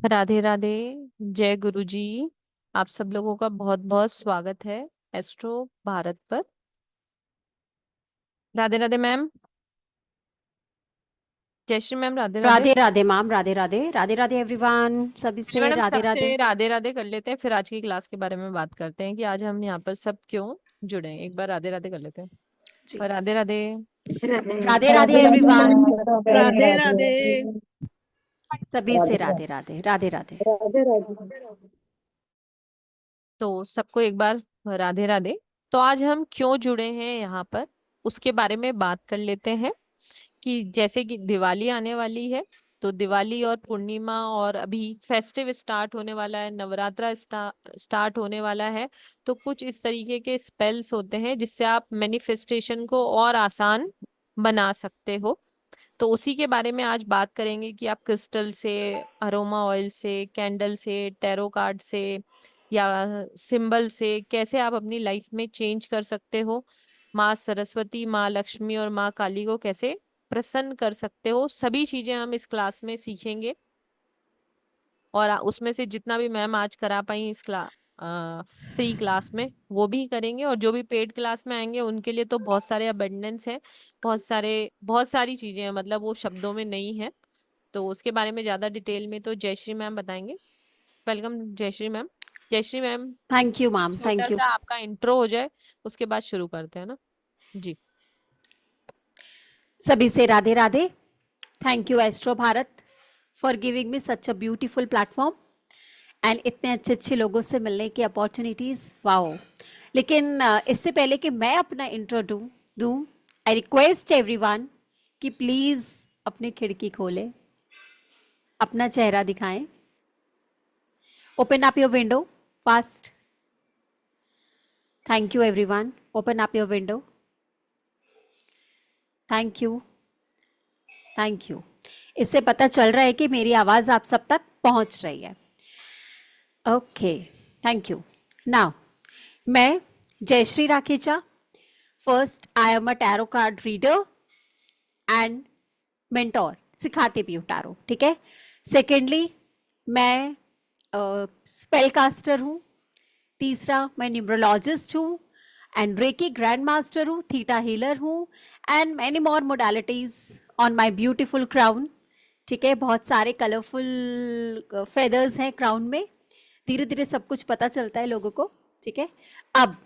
राधे राधे। जय गुरु जी। आप सब लोगों का बहुत बहुत स्वागत है एस्ट्रो भारत पर। राधे राधे मैम। जय Shri ma'am. Radhe Radhe. Radhe Radhe ma'am. Radhe Radhe. Radhe Radhe everyone. सभी चलिए से मैडम, राधे राधे। सबसे राधे राधे कर लेते हैं, फिर आज की क्लास के बारे में बात करते हैं कि आज हम यहाँ पर सब क्यों जुड़े हैं। एक बार राधे राधे कर लेते हैं। जी। और राधे राधे। राधे राधे राधे राधे एवरीवन। मैम। राधे राधे राधे। राधे। सभी से राधे राधे। राधे राधे। राधे राधे। तो सबको एक बार राधे राधे। तो आज हम क्यों जुड़े हैं यहाँ पर, उसके बारे में बात कर लेते हैं। कि जैसे कि दिवाली आने वाली है, तो दिवाली और पूर्णिमा और अभी फेस्टिव स्टार्ट होने वाला है, नवरात्रा स्टार्ट होने वाला है। तो कुछ इस तरीके के स्पेल्स होते हैं जिससे आप मैनिफेस्टेशन को और आसान बना सकते हो। तो उसी के बारे में आज बात करेंगे कि आप क्रिस्टल से, अरोमा ऑयल से, कैंडल से, टैरो कार्ड से या सिंबल से कैसे आप अपनी लाइफ में चेंज कर सकते हो। माँ सरस्वती, माँ लक्ष्मी और माँ काली को कैसे प्रसन्न कर सकते हो, सभी चीजें हम इस क्लास में सीखेंगे। और उसमें से जितना भी मैम आज करा पाई इस क्लास फ्री क्लास में वो भी करेंगे, और जो भी पेड क्लास में आएंगे उनके लिए तो बहुत सारे अबंडेंस है। बहुत सारी चीजें हैं, मतलब वो शब्दों में नहीं है। तो उसके बारे में ज्यादा डिटेल में तो जयश्री मैम बताएंगे। Welcome Jayshree ma'am. Jayshree ma'am, thank you ma'am. छोटा थैंक यू। सा आपका इंट्रो हो जाए, उसके बाद शुरू करते हैं ना जी। सभी से Radhe Radhe. Thank you astro Bharat for giving me such a beautiful platform and इतने अच्छे अच्छे लोगों से मिलने की अपॉर्चुनिटीज। वाओ। लेकिन इससे पहले कि मैं अपना इंट्रो दूं, आई रिक्वेस्ट एवरीवन कि प्लीज अपनी खिड़की खोलें, अपना चेहरा दिखाएं। Open up your window fast. Thank you everyone. Open up your window. Thank you. Thank you. इससे पता चल रहा है कि मेरी आवाज आप सब तक पहुंच रही है। ओके। Thank you. नाउ मैं Jayshree Rakhecha. First, I am a tarot card reader and mentor, सिखाती भी हूँ टैरो, ठीक है। सेकेंडली, मैं स्पेल कास्टर हूँ। तीसरा, मैं न्यूमरोलॉजिस्ट हूँ एंड रेकी ग्रैंड मास्टर हूँ, थीटा हीलर हूँ and many more modalities on my beautiful crown. ठीक है, बहुत सारे कलरफुल फेदर्स हैं क्राउन में। धीरे धीरे सब कुछ पता चलता है लोगों को। ठीक है, अब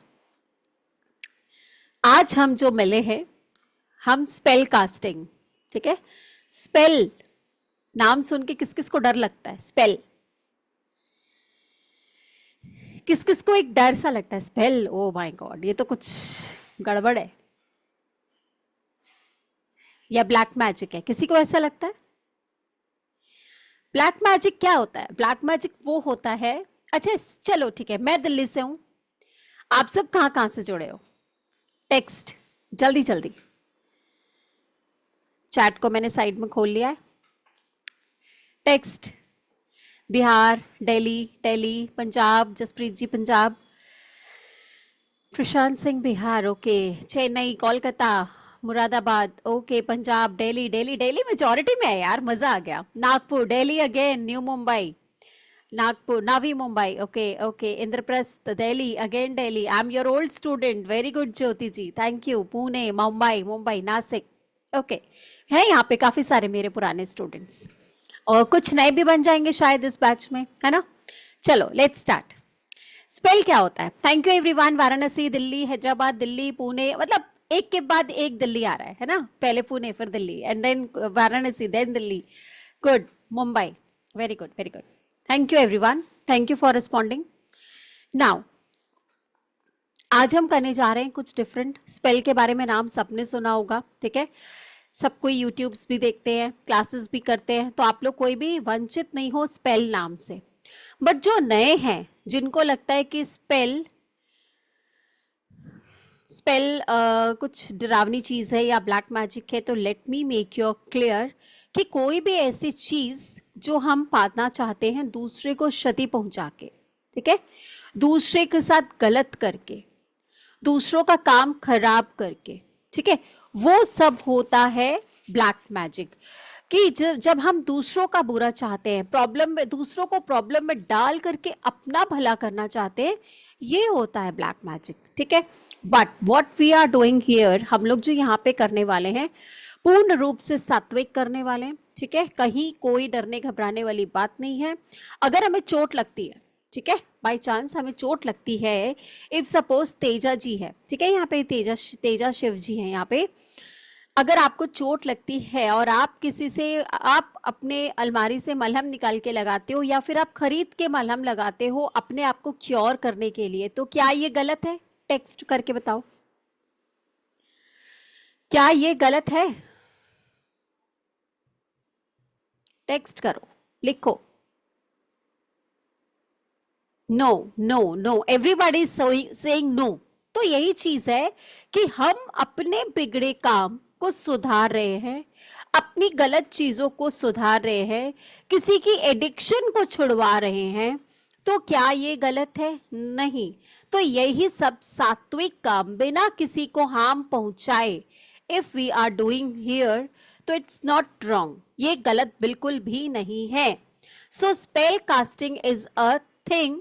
आज हम जो मिले हैं, हम स्पेल कास्टिंग, ठीक है। स्पेल नाम सुन के किस किस को डर लगता है? स्पेल, किस किस को एक डर सा लगता है? स्पेल, ओ माय गॉड, ये तो कुछ गड़बड़ है, या ब्लैक मैजिक है, किसी को ऐसा लगता है? ब्लैक मैजिक क्या होता है? ब्लैक मैजिक वो होता है, अच्छा चलो ठीक है, मैं दिल्ली से हूं, आप सब कहां कहां से जुड़े हो? टेक्स्ट जल्दी जल्दी। चैट को मैंने साइड में खोल लिया है। Text, Bihar, Delhi, Delhi, Punjab, Jaspreet ji Punjab, Prashant Singh Bihar, okay, Chennai, Kolkata, Moradabad, okay, Punjab, Delhi, Delhi Delhi majority में है यार, मजा आ गया। Nagpur, Delhi again, new Mumbai, Nagpur, Navi Mumbai, okay okay, Indraprastha, Delhi again, Delhi, I am your old student, very good Jyoti ji, thank you. Pune, Mumbai, Mumbai, Nashik, okay, है यहाँ पे काफी सारे मेरे पुराने स्टूडेंट्स, और कुछ नए भी बन जाएंगे शायद इस बैच में, है ना। चलो लेट्स स्टार्ट। स्पेल क्या होता है? Thank you everyone. Varanasi, Delhi, Hyderabad, Delhi, Pune, मतलब एक के बाद एक दिल्ली आ रहा है ना, पहले पुणे फिर Delhi and then Varanasi then Delhi, good, Mumbai, very good very good, thank you everyone, thank you for responding. Now आज हम करने जा रहे हैं कुछ डिफरेंट स्पेल के बारे में, नाम सबने सुना होगा, ठीक है। सब कोई यूट्यूब्स भी देखते हैं, क्लासेस भी करते हैं, तो आप लोग कोई भी वंचित नहीं हो स्पेल नाम से। बट जो नए हैं, जिनको लगता है कि स्पेल स्पेल कुछ डरावनी चीज है या ब्लैक मैजिक है, तो let me make you clear कि कोई भी ऐसी चीज जो हम पाना चाहते हैं दूसरे को क्षति पहुंचा के, ठीक है, दूसरे के साथ गलत करके, दूसरों का काम खराब करके, ठीक है, वो सब होता है ब्लैक मैजिक। कि जब हम दूसरों का बुरा चाहते हैं, प्रॉब्लम में दूसरों को प्रॉब्लम में डाल करके अपना भला करना चाहते हैं, ये होता है ब्लैक मैजिक, ठीक है। But what we are doing here, हम लोग जो यहाँ पे करने वाले हैं पूर्ण रूप से सात्विक करने वाले हैं, ठीक है। कहीं कोई डरने घबराने वाली बात नहीं है। अगर हमें चोट लगती है, ठीक है, बाय चांस हमें चोट लगती है, इफ सपोज तेजा जी है, ठीक है, यहाँ पे तेजा शिव जी हैं यहाँ पे, अगर आपको चोट लगती है और आप किसी से, आप अपने अलमारी से मलहम निकाल के लगाते हो या फिर आप खरीद के मलहम लगाते हो अपने आप को क्योर करने के लिए, तो क्या ये गलत है? टेक्स्ट करके बताओ, क्या ये गलत है? टेक्स्ट करो, लिखो। No no no, everybody saying no. तो यही चीज है कि हम अपने बिगड़े काम को सुधार रहे हैं, अपनी गलत चीजों को सुधार रहे हैं, किसी की एडिक्शन को छुड़वा रहे हैं, तो क्या ये गलत है? नहीं। तो यही सब सात्विक काम बिना किसी को हार्म पहुंचाए if we are doing here, तो इट्स नॉट रॉन्ग, ये गलत बिल्कुल भी नहीं है। So spell casting is a thing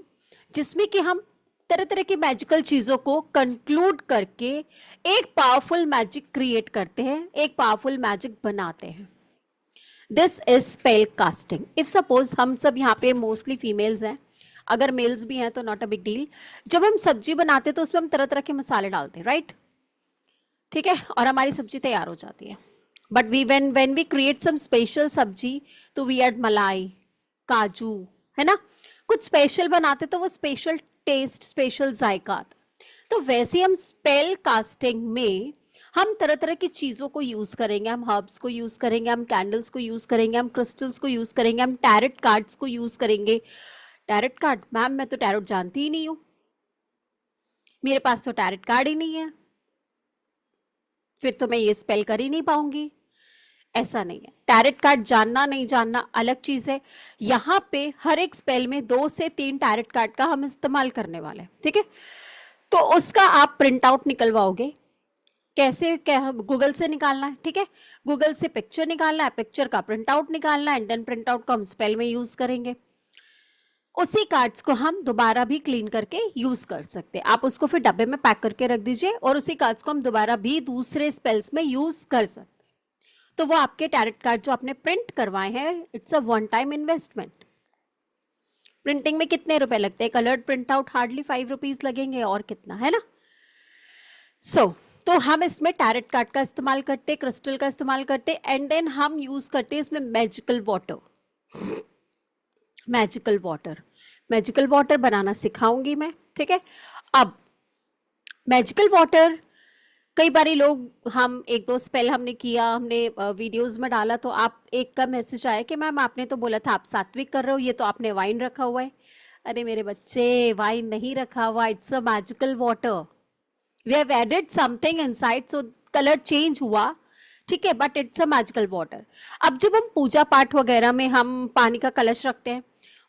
जिसमें कि हम तरह तरह की मैजिकल चीजों को कंक्लूड करके एक पावरफुल मैजिक क्रिएट करते हैं, एक पावरफुल मैजिक बनाते हैं। This is spell casting. If suppose हम सब यहाँ पे मोस्टली फीमेल्स हैं, अगर मेल्स भी हैं तो नॉट अ बिग डील, जब हम सब्जी बनाते हैं तो उसमें हम तरह तरह के मसाले डालते हैं, राइट, ठीक है, और हमारी सब्जी तैयार हो जाती है। But we when we create some special sabzi, तो वी ऐड मलाई, काजू, है ना, कुछ स्पेशल बनाते तो वो स्पेशल टेस्ट, स्पेशल जायका आता। तो वैसे हम स्पेल कास्टिंग में हम तरह तरह की चीजों को यूज करेंगे, हम हर्ब्स को यूज करेंगे, हम कैंडल्स को यूज करेंगे, हम क्रिस्टल्स को यूज करेंगे, हम टैरेट कार्ड्स को यूज करेंगे। टैरेट कार्ड, मैम मैं तो टैरेट जानती ही नहीं हूं, मेरे पास तो टैरेट कार्ड ही नहीं है, फिर तो मैं ये स्पेल कर ही नहीं पाऊंगी। ऐसा नहीं है, टैरेट कार्ड जानना नहीं जानना अलग चीज है। यहाँ पे हर एक स्पेल में 2 से 3 टैरेट कार्ड का हम इस्तेमाल करने वाले हैं, ठीक है। तो उसका आप प्रिंट आउट निकलवाओगे, कैसे, गूगल से निकालना है, ठीक है, गूगल से पिक्चर निकालना है, पिक्चर का प्रिंट आउट निकालना है, एंड देन प्रिंट आउट को हम स्पेल में यूज करेंगे। उसी कार्ड्स को हम दोबारा भी क्लीन करके यूज कर सकते हैं, आप उसको फिर डब्बे में पैक करके रख दीजिए और उसी कार्ड्स को हम दोबारा भी दूसरे स्पेल्स में यूज कर सकते हैं। तो वो आपके टैरेट कार्ड जो आपने प्रिंट करवाए हैं, it's a one time investment. Printing में कितने रुपए लगते हैं? Coloured print out hardly 5 rupees लगेंगे, और कितना, है ना। तो हम इसमें टैरेट कार्ड का इस्तेमाल करते, क्रिस्टल का इस्तेमाल करते, एंड देन हम यूज करते हैं इसमें magical water. Magical water, magical water बनाना सिखाऊंगी मैं, ठीक है। अब मैजिकल वाटर, कई बारी लोग, हम 1-2 स्पेल हमने किया, हमने वीडियोस में डाला, तो आप एक का मैसेज आया कि मैम आपने तो बोला था आप सात्विक कर रहे हो, ये तो आपने वाइन रखा हुआ है। अरे मेरे बच्चे, वाइन नहीं रखा हुआ, it's a magical water, we have added something inside, so colour change हुआ, ठीक है, but it's a magical water. अब जब हम पूजा पाठ वगैरह में हम पानी का कलश रखते हैं,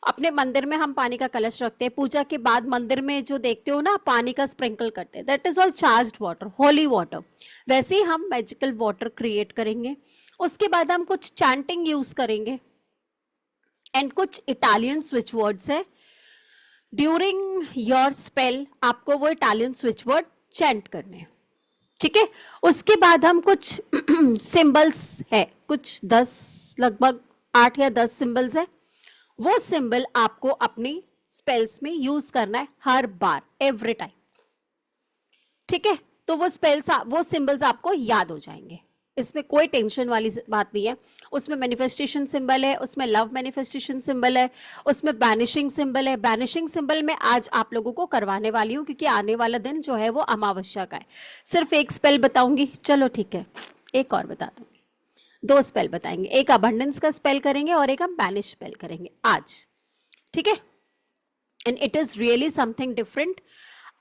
अपने मंदिर में हम पानी का कलश रखते हैं, पूजा के बाद मंदिर में जो देखते हो ना पानी का स्प्रिंकल करते हैं, that is all charged water, holy water. वैसे ही हम मैजिकल वाटर क्रिएट करेंगे, उसके बाद हम कुछ चैंटिंग यूज करेंगे, एंड कुछ इटालियन स्विच वर्ड्स हैं, ड्यूरिंग योर स्पेल आपको वो इटालियन स्विच वर्ड चैंट करने हैं, ठीक है। उसके बाद हम कुछ सिंबल्स है, कुछ 10, लगभग 8 या 10 सिंबल्स है, वो सिंबल आपको अपनी स्पेल्स में यूज करना है हर बार, एवरी टाइम, ठीक है। तो वो स्पेल्स, वो सिंबल्स आपको याद हो जाएंगे, इसमें कोई टेंशन वाली बात नहीं है। उसमें मैनिफेस्टेशन सिंबल है, उसमें लव मैनिफेस्टेशन सिंबल है, उसमें बैनिशिंग सिंबल है। बैनिशिंग सिंबल में आज आप लोगों को करवाने वाली हूँ, क्योंकि आने वाला दिन जो है वो अमावस्या का है। सिर्फ एक स्पेल बताऊंगी, चलो ठीक है, एक और बता दूंगी, 2 स्पेल बताएंगे, एक अबंडेंस का स्पेल करेंगे और एक हम बैनिश स्पेल करेंगे आज, ठीक है। And it is really something different,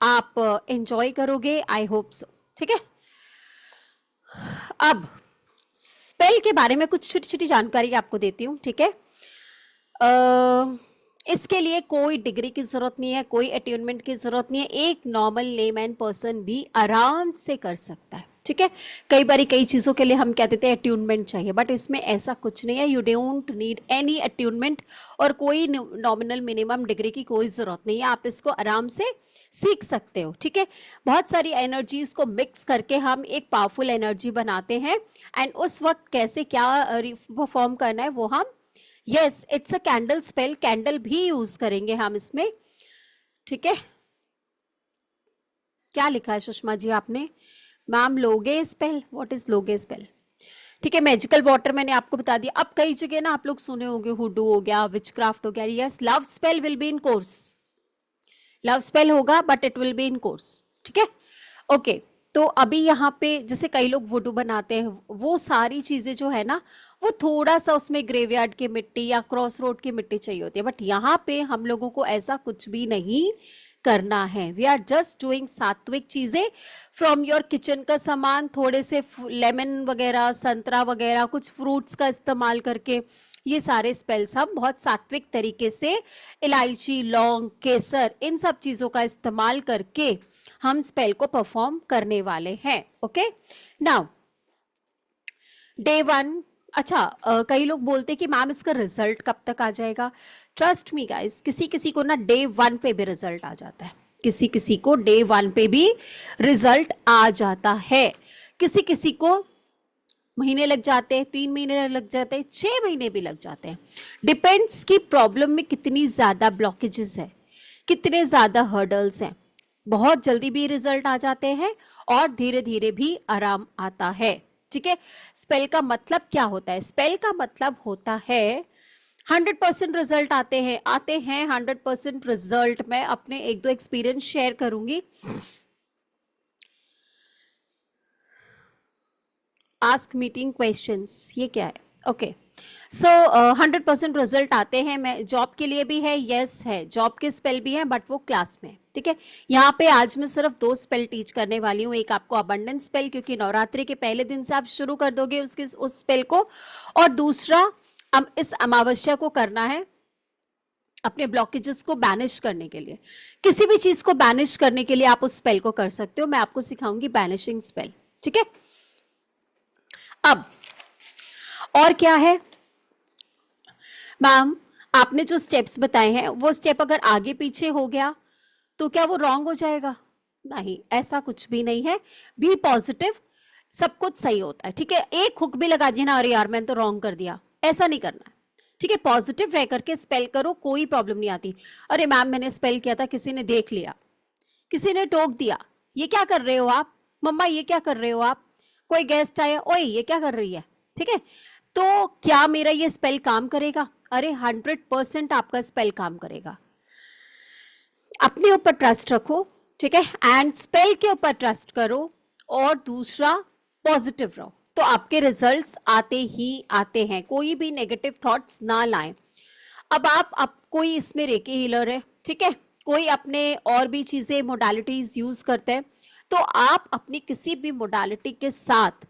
आप एंजॉय करोगे, आई होप सो, ठीक है। अब स्पेल के बारे में कुछ छोटी छोटी जानकारी आपको देती हूँ, ठीक है। इसके लिए कोई डिग्री की जरूरत नहीं है, कोई अट्यूनमेंट की जरूरत नहीं है, एक नॉर्मल लेमैन पर्सन भी आराम से कर सकता है, ठीक है। कई बार कई चीज़ों के लिए हम क्या देते हैं, अट्यूनमेंट चाहिए, बट इसमें ऐसा कुछ नहीं है। You don't need any attunement और कोई नॉमिनल मिनिमम डिग्री की कोई ज़रूरत नहीं है। आप इसको आराम से सीख सकते हो। ठीक है, बहुत सारी एनर्जीज को मिक्स करके हम एक पावरफुल एनर्जी बनाते हैं, एंड उस वक्त कैसे क्या परफॉर्म करना है वो हम, yes it's a candle spell, candle भी यूज करेंगे हम इसमें। ठीक है, क्या लिखा है सुषमा जी आपने? मैम लोगे स्पेल, व्हाट इज लोगे स्पेल? ठीक है, मैजिकल वाटर मैंने आपको बता दिया। अब कई जगह ना आप लोग सुने होंगे हुडू हो गया, विचक्राफ्ट हो गया। Yes, love spell will be in course, love spell होगा but it will be in course. ठीक है, ओके। तो अभी यहाँ पे जैसे कई लोग वुडू बनाते हैं, वो सारी चीजें जो है ना, वो थोड़ा सा उसमें ग्रेवयार्ड की मिट्टी या क्रॉस रोड की मिट्टी चाहिए होती है, बट यहाँ पे हम लोगों को ऐसा कुछ भी नहीं करना है। वी आर जस्ट डूइंग सात्विक चीजें फ्रॉम योर किचन का सामान, थोड़े से लेमन वगैरह, संतरा वगैरह, कुछ फ्रूट्स का इस्तेमाल करके ये सारे स्पेल्स हम बहुत सात्विक तरीके से, इलायची, लौंग, केसर, इन सब चीजों का इस्तेमाल करके हम स्पेल को परफॉर्म करने वाले हैं। Okay, now day 1। अच्छा, कई लोग बोलते कि मैम इसका रिजल्ट कब तक आ जाएगा? ट्रस्ट मी गाइस, किसी किसी को ना डे 1 पे भी रिजल्ट आ जाता है, किसी किसी को डे 1 पे भी रिजल्ट आ जाता है, किसी किसी को महीने लग जाते हैं, 3 महीने लग जाते हैं, 6 महीने भी लग जाते हैं। डिपेंड्स कि प्रॉब्लम में कितनी ज्यादा ब्लॉकेजेस है, कितने ज्यादा हर्डल्स हैं। बहुत जल्दी भी रिजल्ट आ जाते हैं और धीरे धीरे भी आराम आता है। ठीक है, स्पेल का मतलब क्या होता है? स्पेल का मतलब होता है 100% रिजल्ट आते हैं 100% रिजल्ट। मैं अपने एक दो एक्सपीरियंस शेयर करूंगी। आस्क मीटिंग क्वेश्चंस, ये क्या है? ओके, सो 100% रिजल्ट आते हैं। मैं जॉब के लिए भी है, यस है, जॉब के स्पेल भी हैं, बट वो क्लास में। ठीक है, यहाँ पे आज मैं सिर्फ 2 स्पेल टीच करने वाली हूँ। एक आपको अबंडेंस स्पेल, क्योंकि नवरात्रि के पहले दिन से आप शुरू कर दोगे उस स्पेल को, और दूसरा इस अमावस्या को करना है अपने ब्लॉकेजेस को बैनिश करने के लिए। किसी भी चीज को बैनिश करने के लिए आप उस स्पेल को कर सकते हो। मैं आपको सिखाऊंगी बैनिशिंग स्पेल। ठीक है, अब और क्या है मैम? आपने जो स्टेप्स बताए हैं वो स्टेप अगर आगे पीछे हो गया तो क्या वो रॉन्ग हो जाएगा? नहीं, ऐसा कुछ भी नहीं है। बी पॉजिटिव, सब कुछ सही होता है। ठीक है, एक हुक भी लगा दिया ना, अरे यार मैंने तो रॉन्ग कर दिया, ऐसा नहीं करना है। ठीक है, पॉजिटिव रह करके स्पेल करो, कोई प्रॉब्लम नहीं आती। अरे मैम मैंने स्पेल किया था, किसी ने देख लिया, किसी ने टोक दिया, ये क्या कर रहे हो आप, मम्मा ये क्या कर रहे हो आप, कोई गेस्ट आया, ओए ये क्या कर रही है? ठीक है, तो क्या मेरा ये स्पेल काम करेगा? अरे 100% आपका स्पेल काम करेगा। अपने ऊपर ट्रस्ट रखो। ठीक है, एंड स्पेल के ऊपर ट्रस्ट करो, और दूसरा पॉजिटिव रहो, तो आपके रिजल्ट्स आते ही आते हैं। कोई भी नेगेटिव थॉट्स ना लाएं। अब कोई इसमें रेकी हीलर है, ठीक है, कोई अपने और भी चीजें मोडालिटीज यूज करते हैं, तो आप अपनी किसी भी मोडालिटी के साथ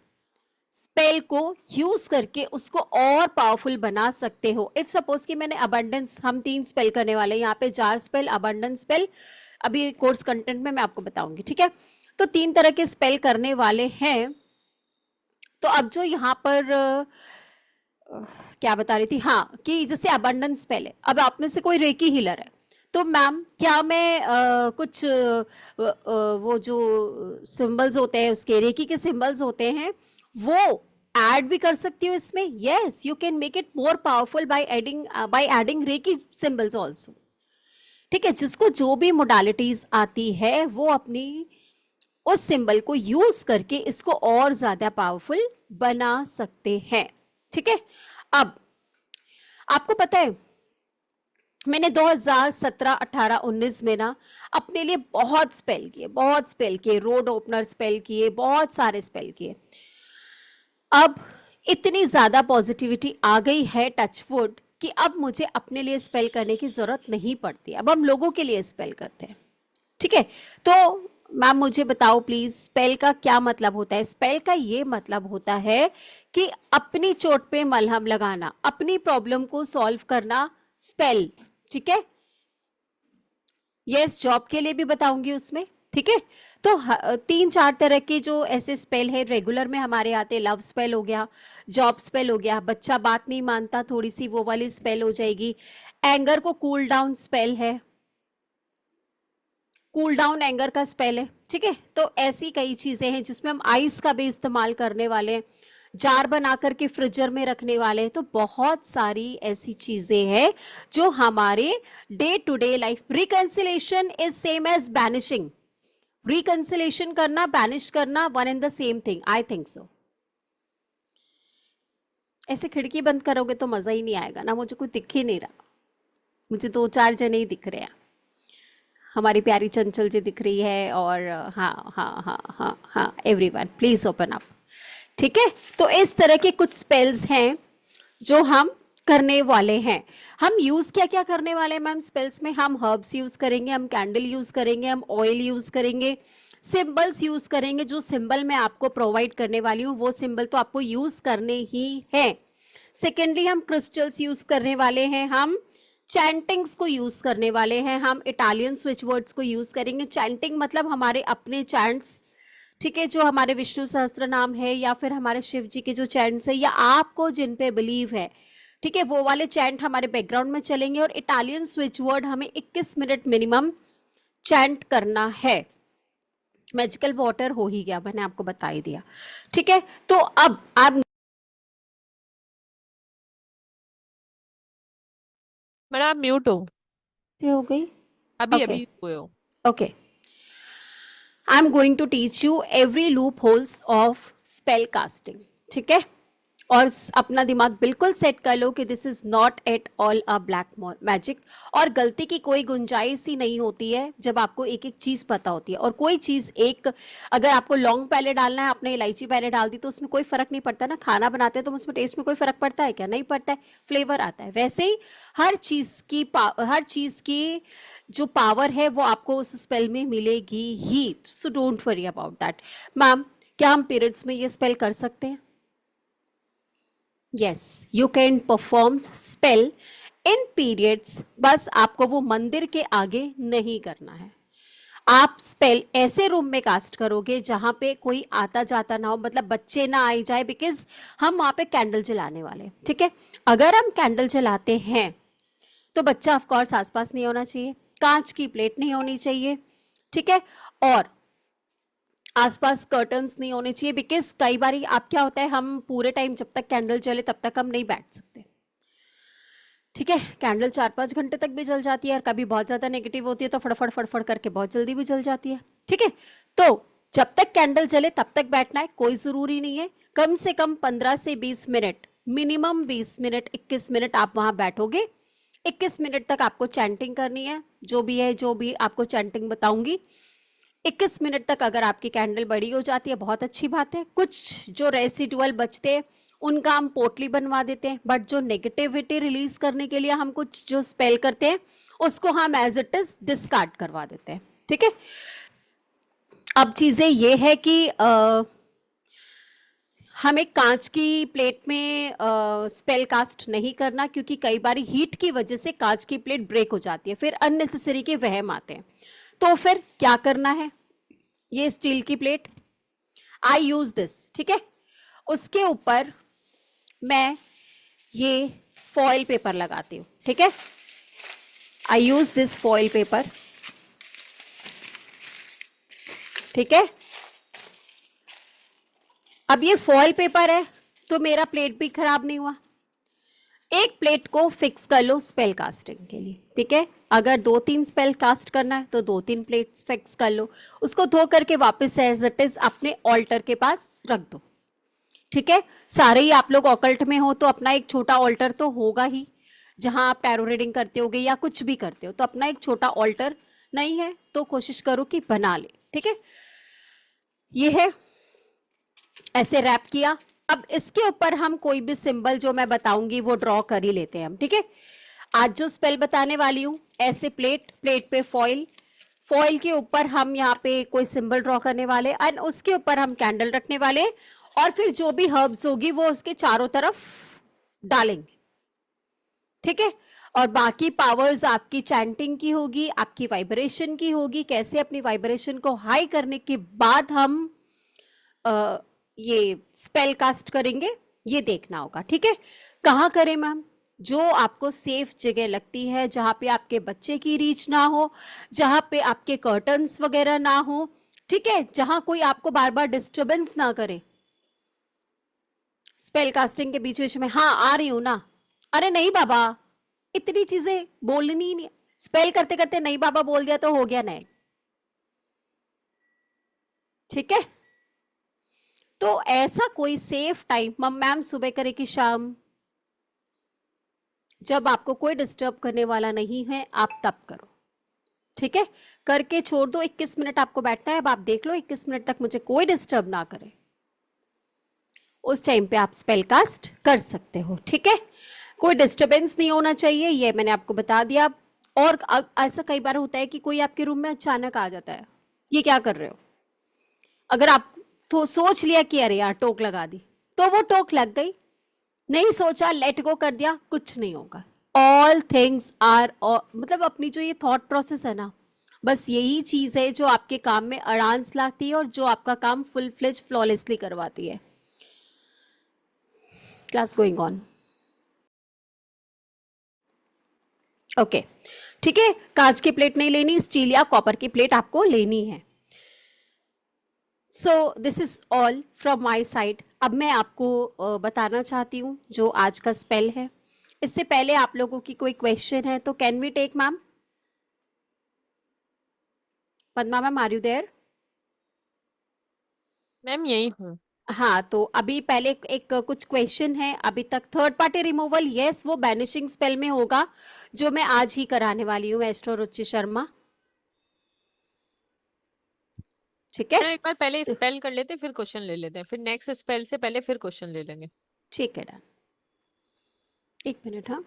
स्पेल को यूज करके उसको और पावरफुल बना सकते हो। इफ सपोज कि मैंने अबंडेंस, हम 3 स्पेल करने वाले हैं यहाँ पे, जार स्पेल, अबंडेंस स्पेल, अभी कोर्स कंटेंट में मैं आपको बताऊंगी। ठीक है, तो 3 तरह के स्पेल करने वाले हैं। तो अब जो यहाँ पर क्या बता रही थी, हाँ, कि जैसे अबंडेंस स्पेल है, अब आप में से कोई रेकी हीलर है, तो मैम क्या मैं कुछ वो जो सिंबल्स होते हैं, उसके रेकी के सिंबल्स होते हैं, वो ऐड भी कर सकती हूँ इसमें? Yes, you can make it more powerful by adding reiki symbols also. ठीक है, जिसको जो भी मोडालिटीज आती है वो अपनी उस सिंबल को यूज करके इसको और ज्यादा पावरफुल बना सकते हैं। ठीक है, अब आपको पता है मैंने 2017, 18, 19 में ना अपने लिए बहुत स्पेल किए, रोड ओपनर स्पेल किए, बहुत सारे स्पेल किए। अब इतनी ज्यादा पॉजिटिविटी आ गई है, टचवुड, कि अब मुझे अपने लिए स्पेल करने की जरूरत नहीं पड़ती। अब हम लोगों के लिए स्पेल करते हैं। ठीक है, तो मैम मुझे बताओ प्लीज, स्पेल का क्या मतलब होता है? स्पेल का ये मतलब होता है कि अपनी चोट पे मलहम लगाना, अपनी प्रॉब्लम को सॉल्व करना, स्पेल। ठीक है, यस, जॉब के लिए भी बताऊंगी उसमें। ठीक है। तो तीन चार तरह के जो ऐसे स्पेल है रेगुलर में हमारे आते हैं। लव स्पेल हो गया, जॉब स्पेल हो गया, बच्चा बात नहीं मानता थोड़ी सी वो वाली स्पेल हो जाएगी। एंगर को कूल डाउन स्पेल है, कूल डाउन एंगर का स्पेल है। ठीक है, तो ऐसी कई चीजें हैं जिसमें हम आइस का भी इस्तेमाल करने वाले हैं, जार बना करके फ्रिजर में रखने वाले हैं। तो बहुत सारी ऐसी चीजें हैं जो हमारे day to day life. Reconciliation is same as banishing. Reconciliation करना, बैनिश करना, one and the same thing, I think so. ऐसे खिड़की बंद करोगे तो मजा ही नहीं आएगा ना, मुझे कोई दिख ही नहीं रहा, मुझे दो चार जने ही दिख रहे हैं। हमारी प्यारी चंचल जी दिख रही है, और हाँ हाँ हाँ हाँ हाँ, एवरीवन प्लीज ओपन अप। ठीक है, तो इस तरह के कुछ स्पेल्स हैं जो हम करने वाले हैं। हम यूज क्या क्या करने वाले हैं मैम स्पेल्स में? हम हर्ब्स यूज करेंगे, हम कैंडल यूज करेंगे, हम ऑयल यूज करेंगे, सिंबल्स यूज करेंगे। जो सिंबल मैं आपको प्रोवाइड करने वाली हूँ वो सिंबल तो आपको यूज करने ही हैं। सेकेंडली हम क्रिस्टल्स यूज करने वाले हैं, हम चैंटिंग्स को यूज करने वाले हैं, हम इटालियन स्विच वर्ड्स को यूज करेंगे। चैंटिंग मतलब हमारे अपने चैंट्स, ठीक है, जो हमारे विष्णु सहस्त्र नाम है या फिर हमारे शिव जी के जो चैंट्स है या आपको जिन पे बिलीव है, ठीक है, वो वाले चैंट हमारे बैकग्राउंड में चलेंगे। और इटालियन स्विच वर्ड हमें 21 मिनट मिनिमम चैंट करना है। मैजिकल वाटर हो ही गया, मैंने आपको बता ही दिया। ठीक है, तो अब आप मैडम आप म्यूट हो, हो गई। अभी ओके अभी हुए हो। Okay, I am going to teach you every loopholes of spell casting. ठीक है, और अपना दिमाग बिल्कुल सेट कर लो कि this is not at all a black magic. और गलती की कोई गुंजाइश ही नहीं होती है जब आपको एक एक चीज पता होती है। और कोई चीज एक, अगर आपको लौंग पहले डालना है, आपने इलायची पहले डाल दी, तो उसमें कोई फर्क नहीं पड़ता ना। खाना बनाते हैं तो उसमें टेस्ट में कोई फर्क पड़ता है क्या? नहीं पड़ता है, फ्लेवर आता है। वैसे ही हर चीज की जो पावर है वो आपको उस स्पेल में मिलेगी ही। So don't worry about that. Ma'am, क्या हम पीरियड्स में ये स्पेल कर सकते हैं? Yes, you can perform spell in periods, बस आपको वो मंदिर के आगे नहीं करना है। आप स्पेल ऐसे रूम में कास्ट करोगे जहां पे कोई आता जाता ना हो, मतलब बच्चे ना आई जाए, बिकॉज हम वहां पे कैंडल जलाने वाले। ठीक है, अगर हम कैंडल जलाते हैं तो बच्चा ऑफ कोर्स आसपास नहीं होना चाहिए, कांच की प्लेट नहीं होनी चाहिए, ठीक है, और आसपास कर्टन्स नहीं होने चाहिए। बिकॉज कई बार आप क्या होता है, हम पूरे टाइम जब तक कैंडल जले तब तक हम नहीं बैठ सकते। ठीक है, कैंडल 4-5 घंटे तक भी जल जाती है, और कभी बहुत ज्यादा नेगेटिव होती है तो फटफट फटफट करके बहुत जल्दी भी जल जाती है। ठीक है, तो जब तक कैंडल जले तब तक बैठना है, कोई जरूरी नहीं है। कम से कम 15 से 20 मिनट, मिनिमम 20 मिनट, 21 मिनट आप वहां बैठोगे। 21 मिनट तक आपको चैंटिंग करनी है, जो भी है, जो भी आपको चैंटिंग बताऊंगी। 21 मिनट तक अगर आपकी कैंडल बड़ी हो जाती है, बहुत अच्छी बात है। कुछ जो रेसिडुअल बचते हैं उनका हम पोटली बनवा देते हैं, बट जो नेगेटिविटी रिलीज करने के लिए हम कुछ जो स्पेल करते हैं उसको हम एज इट इज डिस्कार्ड करवा देते हैं। ठीक है, अब चीजें ये है कि हमें कांच की प्लेट में स्पेल कास्ट नहीं करना, क्योंकि कई बार हीट की वजह से कांच की प्लेट ब्रेक हो जाती है, फिर अननेसेसरी के वहम आते हैं। तो फिर क्या करना है, ये स्टील की प्लेट, आई यूज दिस, ठीक है, उसके ऊपर मैं ये फॉइल पेपर लगाती हूँ। ठीक है, आई यूज दिस फॉइल पेपर। ठीक है, अब ये फॉइल पेपर है तो मेरा प्लेट भी खराब नहीं हुआ। एक प्लेट को फिक्स कर लो स्पेल कास्टिंग के लिए। ठीक है, अगर 2-3 स्पेल कास्ट करना है तो 2-3 प्लेट्स फिक्स कर लो, उसको धो करके वापस एज इट इज अपने ऑल्टर के पास रख दो। ठीक है, सारे ही आप लोग ऑकल्ट में हो तो अपना एक छोटा ऑल्टर तो होगा ही, जहां आप टैरो रीडिंग करते होगे या कुछ भी करते हो, तो अपना एक छोटा ऑल्टर नहीं है तो कोशिश करो कि बना ले। ठीक है, ये है, ऐसे रैप किया। अब इसके ऊपर हम कोई भी सिंबल जो मैं बताऊंगी वो ड्रॉ कर ही लेते हैं हम। ठीक है, आज जो स्पेल बताने वाली हूं, ऐसे प्लेट, प्लेट पे फॉइल, फॉइल के ऊपर हम यहाँ पे कोई सिंबल ड्रॉ करने वाले, एंड उसके ऊपर हम कैंडल रखने वाले, और फिर जो भी हर्ब्स होगी वो उसके चारों तरफ डालेंगे। ठीक है, और बाकी पावर्स आपकी चैंटिंग की होगी, आपकी वाइब्रेशन की होगी। कैसे अपनी वाइब्रेशन को हाई करने के बाद हम ये स्पेल कास्ट करेंगे, ये देखना होगा। ठीक है, कहाँ करें मैम? जो आपको सेफ जगह लगती है, जहां पे आपके बच्चे की रीच ना हो, जहां पे आपके कर्टन्स वगैरह ना हो, ठीक है, जहां कोई आपको बार बार डिस्टरबेंस ना करे। स्पेल कास्टिंग के बीच बीच में हाँ आ रही हूं ना, अरे नहीं बाबा, इतनी चीजें बोलनी ही नहीं। स्पेल करते करते नहीं बाबा बोल दिया तो हो गया नहीं। ठीक है, तो ऐसा कोई सेफ टाइम मैम सुबह करे कि शाम, जब आपको कोई डिस्टर्ब करने वाला नहीं है आप तब करो। ठीक है, करके छोड़ दो। 21 मिनट आपको बैठना है, अब आप देख लो 21 मिनट तक मुझे कोई डिस्टर्ब ना करे, उस टाइम पे आप स्पेल कास्ट कर सकते हो। ठीक है, कोई डिस्टरबेंस नहीं होना चाहिए, ये मैंने आपको बता दिया। और ऐसा कई बार होता है कि कोई आपके रूम में अचानक आ जाता है, ये क्या कर रहे हो? अगर आप तो सोच लिया कि अरे यार टोक लगा दी, तो वो टोक लग गई। नहीं सोचा, लेट गो कर दिया, कुछ नहीं होगा। ऑल थिंग्स आर, मतलब अपनी जो ये थॉट प्रोसेस है ना, बस यही चीज है जो आपके काम में अड़ांस लाती है और जो आपका काम फुल फ्लेज फ्लॉलेसली करवाती है। Class going on. ओके, ठीक है, कांच की प्लेट नहीं लेनी, स्टील या कॉपर की प्लेट आपको लेनी है। So this is all from my side. अब मैं आपको बताना चाहती हूँ जो आज का स्पेल है। इससे पहले आप लोगों की कोई क्वेश्चन है तो can we take ma'am? Padma ma'am, are you there? Ma'am यही हूँ। हाँ, तो अभी पहले एक कुछ क्वेश्चन है अभी तक। थर्ड पार्टी रिमूवल, यस, वो बैनिशिंग स्पेल में होगा जो मैं आज ही कराने वाली हूँ, एस्ट्रो रुचि शर्मा। ठीक है, मैं एक बार पहले स्पेल कर लेते फिर क्वेश्चन ले लेते हैं, फिर नेक्स्ट स्पेल से पहले फिर क्वेश्चन ले लेंगे। ठीक है, डन। एक मिनट, हाँ।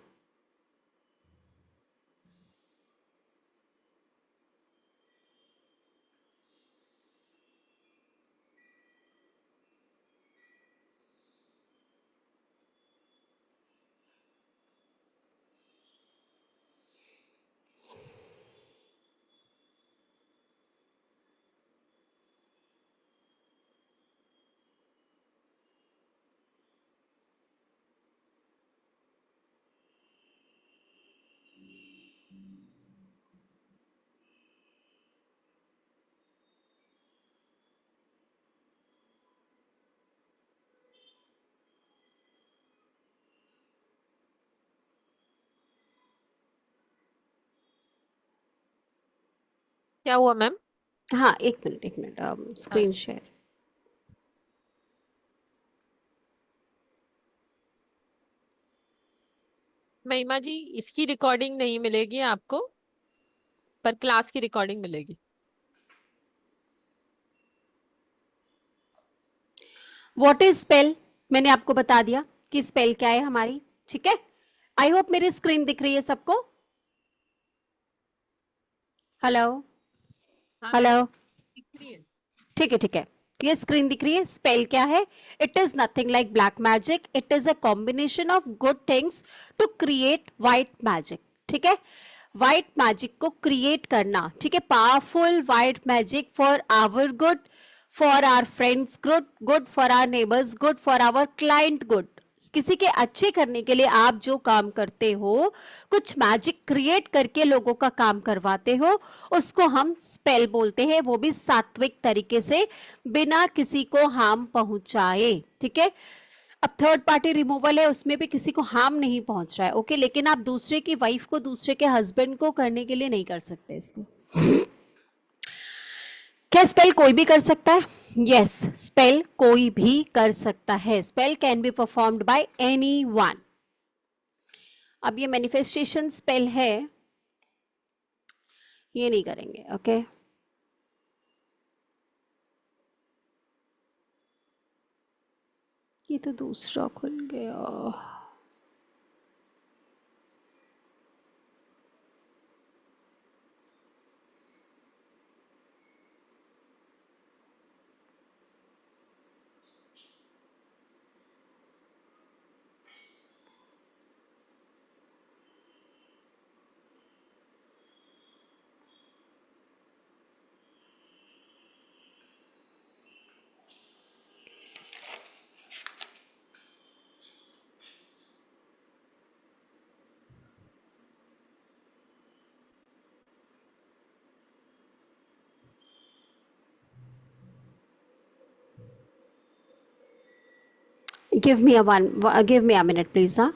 क्या हुआ मैम? हाँ, एक मिनट एक मिनट, हाँ। Screen share. महिमा जी, इसकी रिकॉर्डिंग नहीं मिलेगी आपको, पर क्लास की रिकॉर्डिंग मिलेगी। What is spell? मैंने आपको बता दिया कि स्पेल क्या है हमारी। ठीक है, आई होप मेरी स्क्रीन दिख रही है सबको। हेलो? हाँ हेलो? मैम, दिख रही है। ठीक है, ठीक है, ये स्क्रीन दिख रही है। स्पेल क्या है? It is nothing like black magic, it is a combination of good things to create white magic. ठीक है, व्हाइट मैजिक को क्रिएट करना, ठीक है, powerful white magic for our good, for our friends good, good for our neighbours good, for our client good. किसी के अच्छे करने के लिए आप जो काम करते हो, कुछ मैजिक क्रिएट करके लोगों का काम करवाते हो, उसको हम स्पेल बोलते हैं, वो भी सात्विक तरीके से, बिना किसी को हार्म पहुंचाए। ठीक है, अब थर्ड पार्टी रिमूवल है, उसमें भी किसी को हार्म नहीं पहुंच रहा है। ओके, लेकिन आप दूसरे की वाइफ को, दूसरे के हस्बैंड को करने के लिए नहीं कर सकते इसको। क्या स्पेल कोई भी कर सकता है? यस, स्पेल कोई भी कर सकता है। Spell can be performed by anyone. अब ये मैनिफेस्टेशन स्पेल है, ये नहीं करेंगे। ओके, ये तो दूसरा खुल गया। give me a minute please, huh?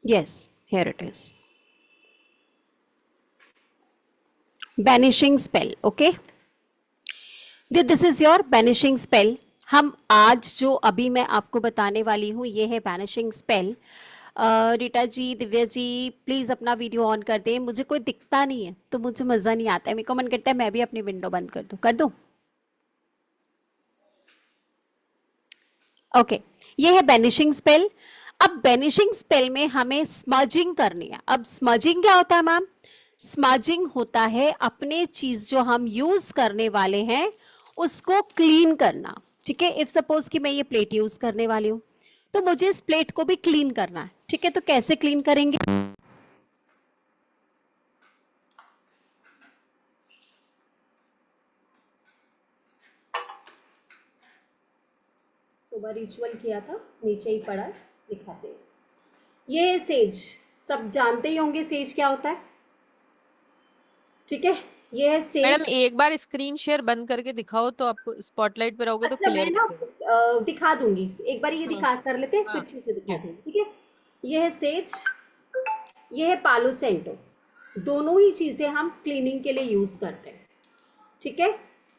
Yes, here it is. Banishing spell, okay? This is your banishing spell. हम आज जो अभी मैं आपको बताने वाली हूँ ये है banishing spell. Rita ji, Divya ji, please अपना वीडियो ऑन कर दें. मुझे कोई दिखता नहीं है तो मुझे मजा नहीं आता है. मेरे को मन करता है मैं भी अपनी विंडो बंद कर दूं. कर दूं? ओके. ये है बैनिशिंग स्पेल. अब बैनिशिंग स्पेल में हमें स्मजिंग करनी है. अब स्मजिंग क्या होता है मैम? स्मजिंग होता है अपने चीज जो हम यूज करने वाले हैं उसको क्लीन करना. ठीक है. इफ सपोज कि मैं ये प्लेट यूज करने वाली हूं तो मुझे इस प्लेट को भी क्लीन करना है. ठीक है. तो कैसे क्लीन करेंगे? सुबह रिचुअल किया था, नीचे ही पड़ा है, दिखाते हैं. ये है सेज. सब जानते ही होंगे सेज क्या होता है. ठीक है. ये है मैडम सेज. एक बार स्क्रीन शेयर बंद करके दिखाओ तो आपको स्पॉटलाइट पे रहोगे तो अच्छा, मैं क्लियर ना दिखेगा. दिखा दूंगी. एक बार ये हाँ. दिखा कर लेते हैं हाँ फिर चीजें दिखा जी. दूंगी. ठीक है. ये है सेज. ये है पालो सेंटो. दोनों ही चीजें हम क्लीनिंग के लिए यूज करते हैं. ठीक है.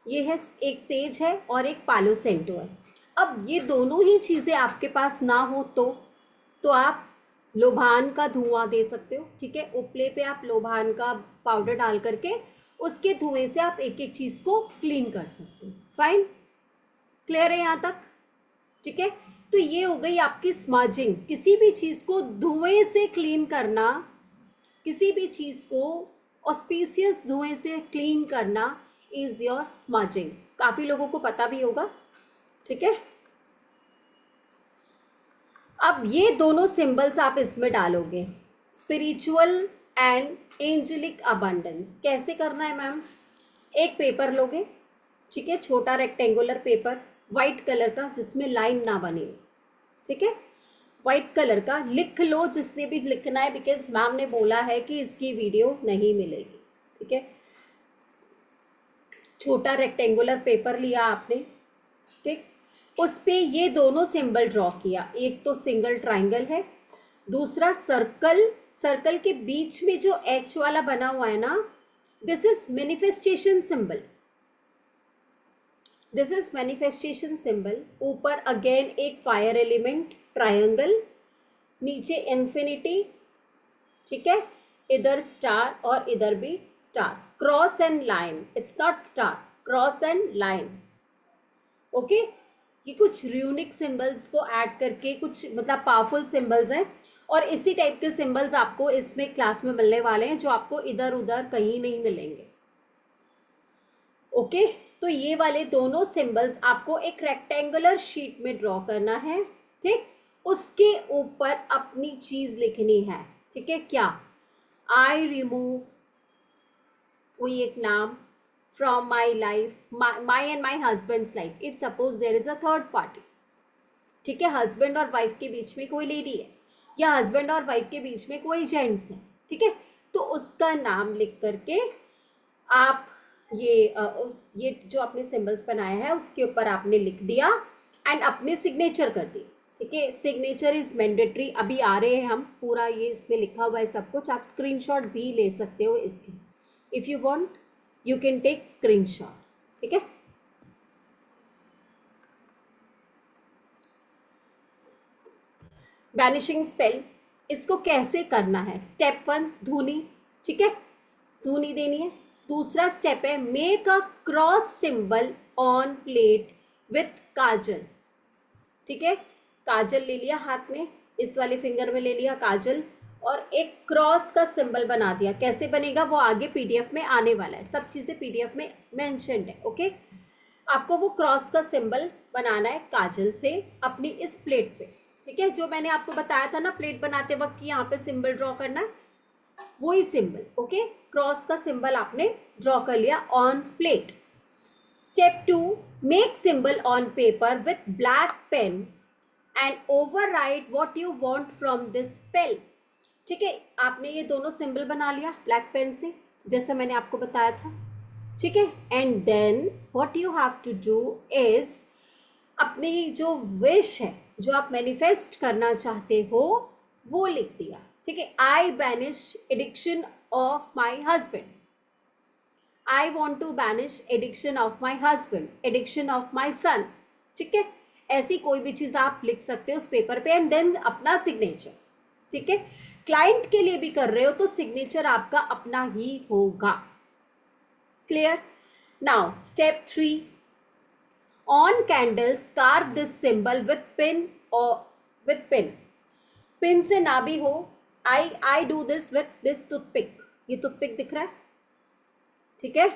ये है एक सेज है और एक पालो सेंटो है. अब ये दोनों ही चीजें आपके पास ना हो तो आप लोबान का धुआं दे सकते हो. ठीक है. उपले पे आप लोबान का पाउडर डाल करके उसके धुएं से आप एक एक चीज को क्लीन कर सकते हो. फाइन. क्लियर है यहाँ तक? ठीक है. तो ये हो गई आपकी स्मजिंग. किसी भी चीज को धुएं से क्लीन करना, किसी भी चीज को ऑस्पिशियस धुएं से क्लीन करना इज योर स्मजिंग. काफी लोगों को पता भी होगा. ठीक है. अब ये दोनों सिंबल्स आप इसमें डालोगे. Spiritual and angelic abundance. कैसे करना है मैम? एक पेपर लोगे. ठीक है. छोटा रेक्टेंगुलर पेपर वाइट कलर का जिसमें लाइन ना बने. ठीक है. वाइट कलर का लिख लो जिसने भी लिखना है, बिकॉज मैम ने बोला है कि इसकी वीडियो नहीं मिलेगी. ठीक है. छोटा रेक्टेंगुलर पेपर लिया आपने. ठीक. उस पे ये दोनों सिंबल ड्रॉ किया. एक तो सिंगल ट्राइंगल है, दूसरा सर्कल. सर्कल के बीच में जो एच वाला बना हुआ है ना, this is manifestation symbol. This is manifestation symbol. ऊपर अगेन एक फायर एलिमेंट ट्रायंगल, नीचे इंफिनिटी. ठीक है. इधर स्टार और इधर भी star. Cross and line. It's not star, cross and line. Okay. ये कुछ र्यूनिक सिंबल्स को ऐड करके कुछ मतलब पावरफुल सिंबल्स हैं और इसी टाइप के सिंबल्स आपको इसमें क्लास में मिलने वाले हैं जो आपको इधर उधर कहीं नहीं मिलेंगे. ओके. तो ये वाले दोनों सिंबल्स आपको एक रेक्टेंगुलर शीट में ड्रॉ करना है. ठीक. उसके ऊपर अपनी चीज लिखनी है. ठीक है. क्या? आई रिमूव कोई एक नाम from my life, my and my husband's life. If suppose there is a third party. ठीक है. हस्बैंड और वाइफ के बीच में कोई लेडी है या हस्बैंड और वाइफ के बीच में कोई जेंट्स है. ठीक है. तो उसका नाम लिख करके आप ये जो आपने सिंबल्स बनाया है उसके ऊपर आपने लिख दिया एंड अपने सिग्नेचर कर दी. ठीक है. Signature is mandatory. अभी आ रहे हैं हम, पूरा ये इसमें लिखा हुआ है सब कुछ. आप स्क्रीनशॉट भी ले सकते हो इसकी. If you want you can take screenshot. ठीक है. बैनिशिंग स्पेल, इसको कैसे करना है? स्टेप 1 धुनी. ठीक है. धुनी देनी है. दूसरा स्टेप है make a cross symbol on plate with kajal. ठीक है. काजल ले लिया हाथ में, इस वाले फिंगर में ले लिया काजल और एक क्रॉस का सिंबल बना दिया. कैसे बनेगा वो आगे पीडीएफ में आने वाला है. सब चीजें पीडीएफ में मेंशन्ड है. ओके. आपको वो क्रॉस का सिंबल बनाना है काजल से अपनी इस प्लेट पे. ठीक है. जो मैंने आपको बताया था ना प्लेट बनाते वक्त यहाँ पे सिंबल ड्रॉ करना है, वही सिंबल. ओके. क्रॉस का सिंबल आपने ड्रॉ कर लिया on plate. Step 2, make symbol on paper with black pen and overwrite what you want from this spell. ठीक है, आपने ये दोनों सिंबल बना लिया ब्लैक पेन से, जैसे मैंने आपको बताया था. ठीक है, and then what you have to do is, अपनी जो विश है, जो आप मैनिफेस्ट करना चाहते हो, वो लिख दिया. ठीक है, I banish addiction of my husband, I want to banish addiction of my husband, addiction of my son. ठीक है, ऐसी कोई भी चीज आप लिख सकते हो उस पेपर पे, एंड देन अपना सिग्नेचर. ठीक है, क्लाइंट के लिए भी कर रहे हो तो सिग्नेचर आपका अपना ही होगा. Clear? Now step 3, on candles curve this symbol with pin और विथ पिन. पिन से ना भी हो, I do this with this toothpick. ये टूथपिक दिख रहा है, ठीक है,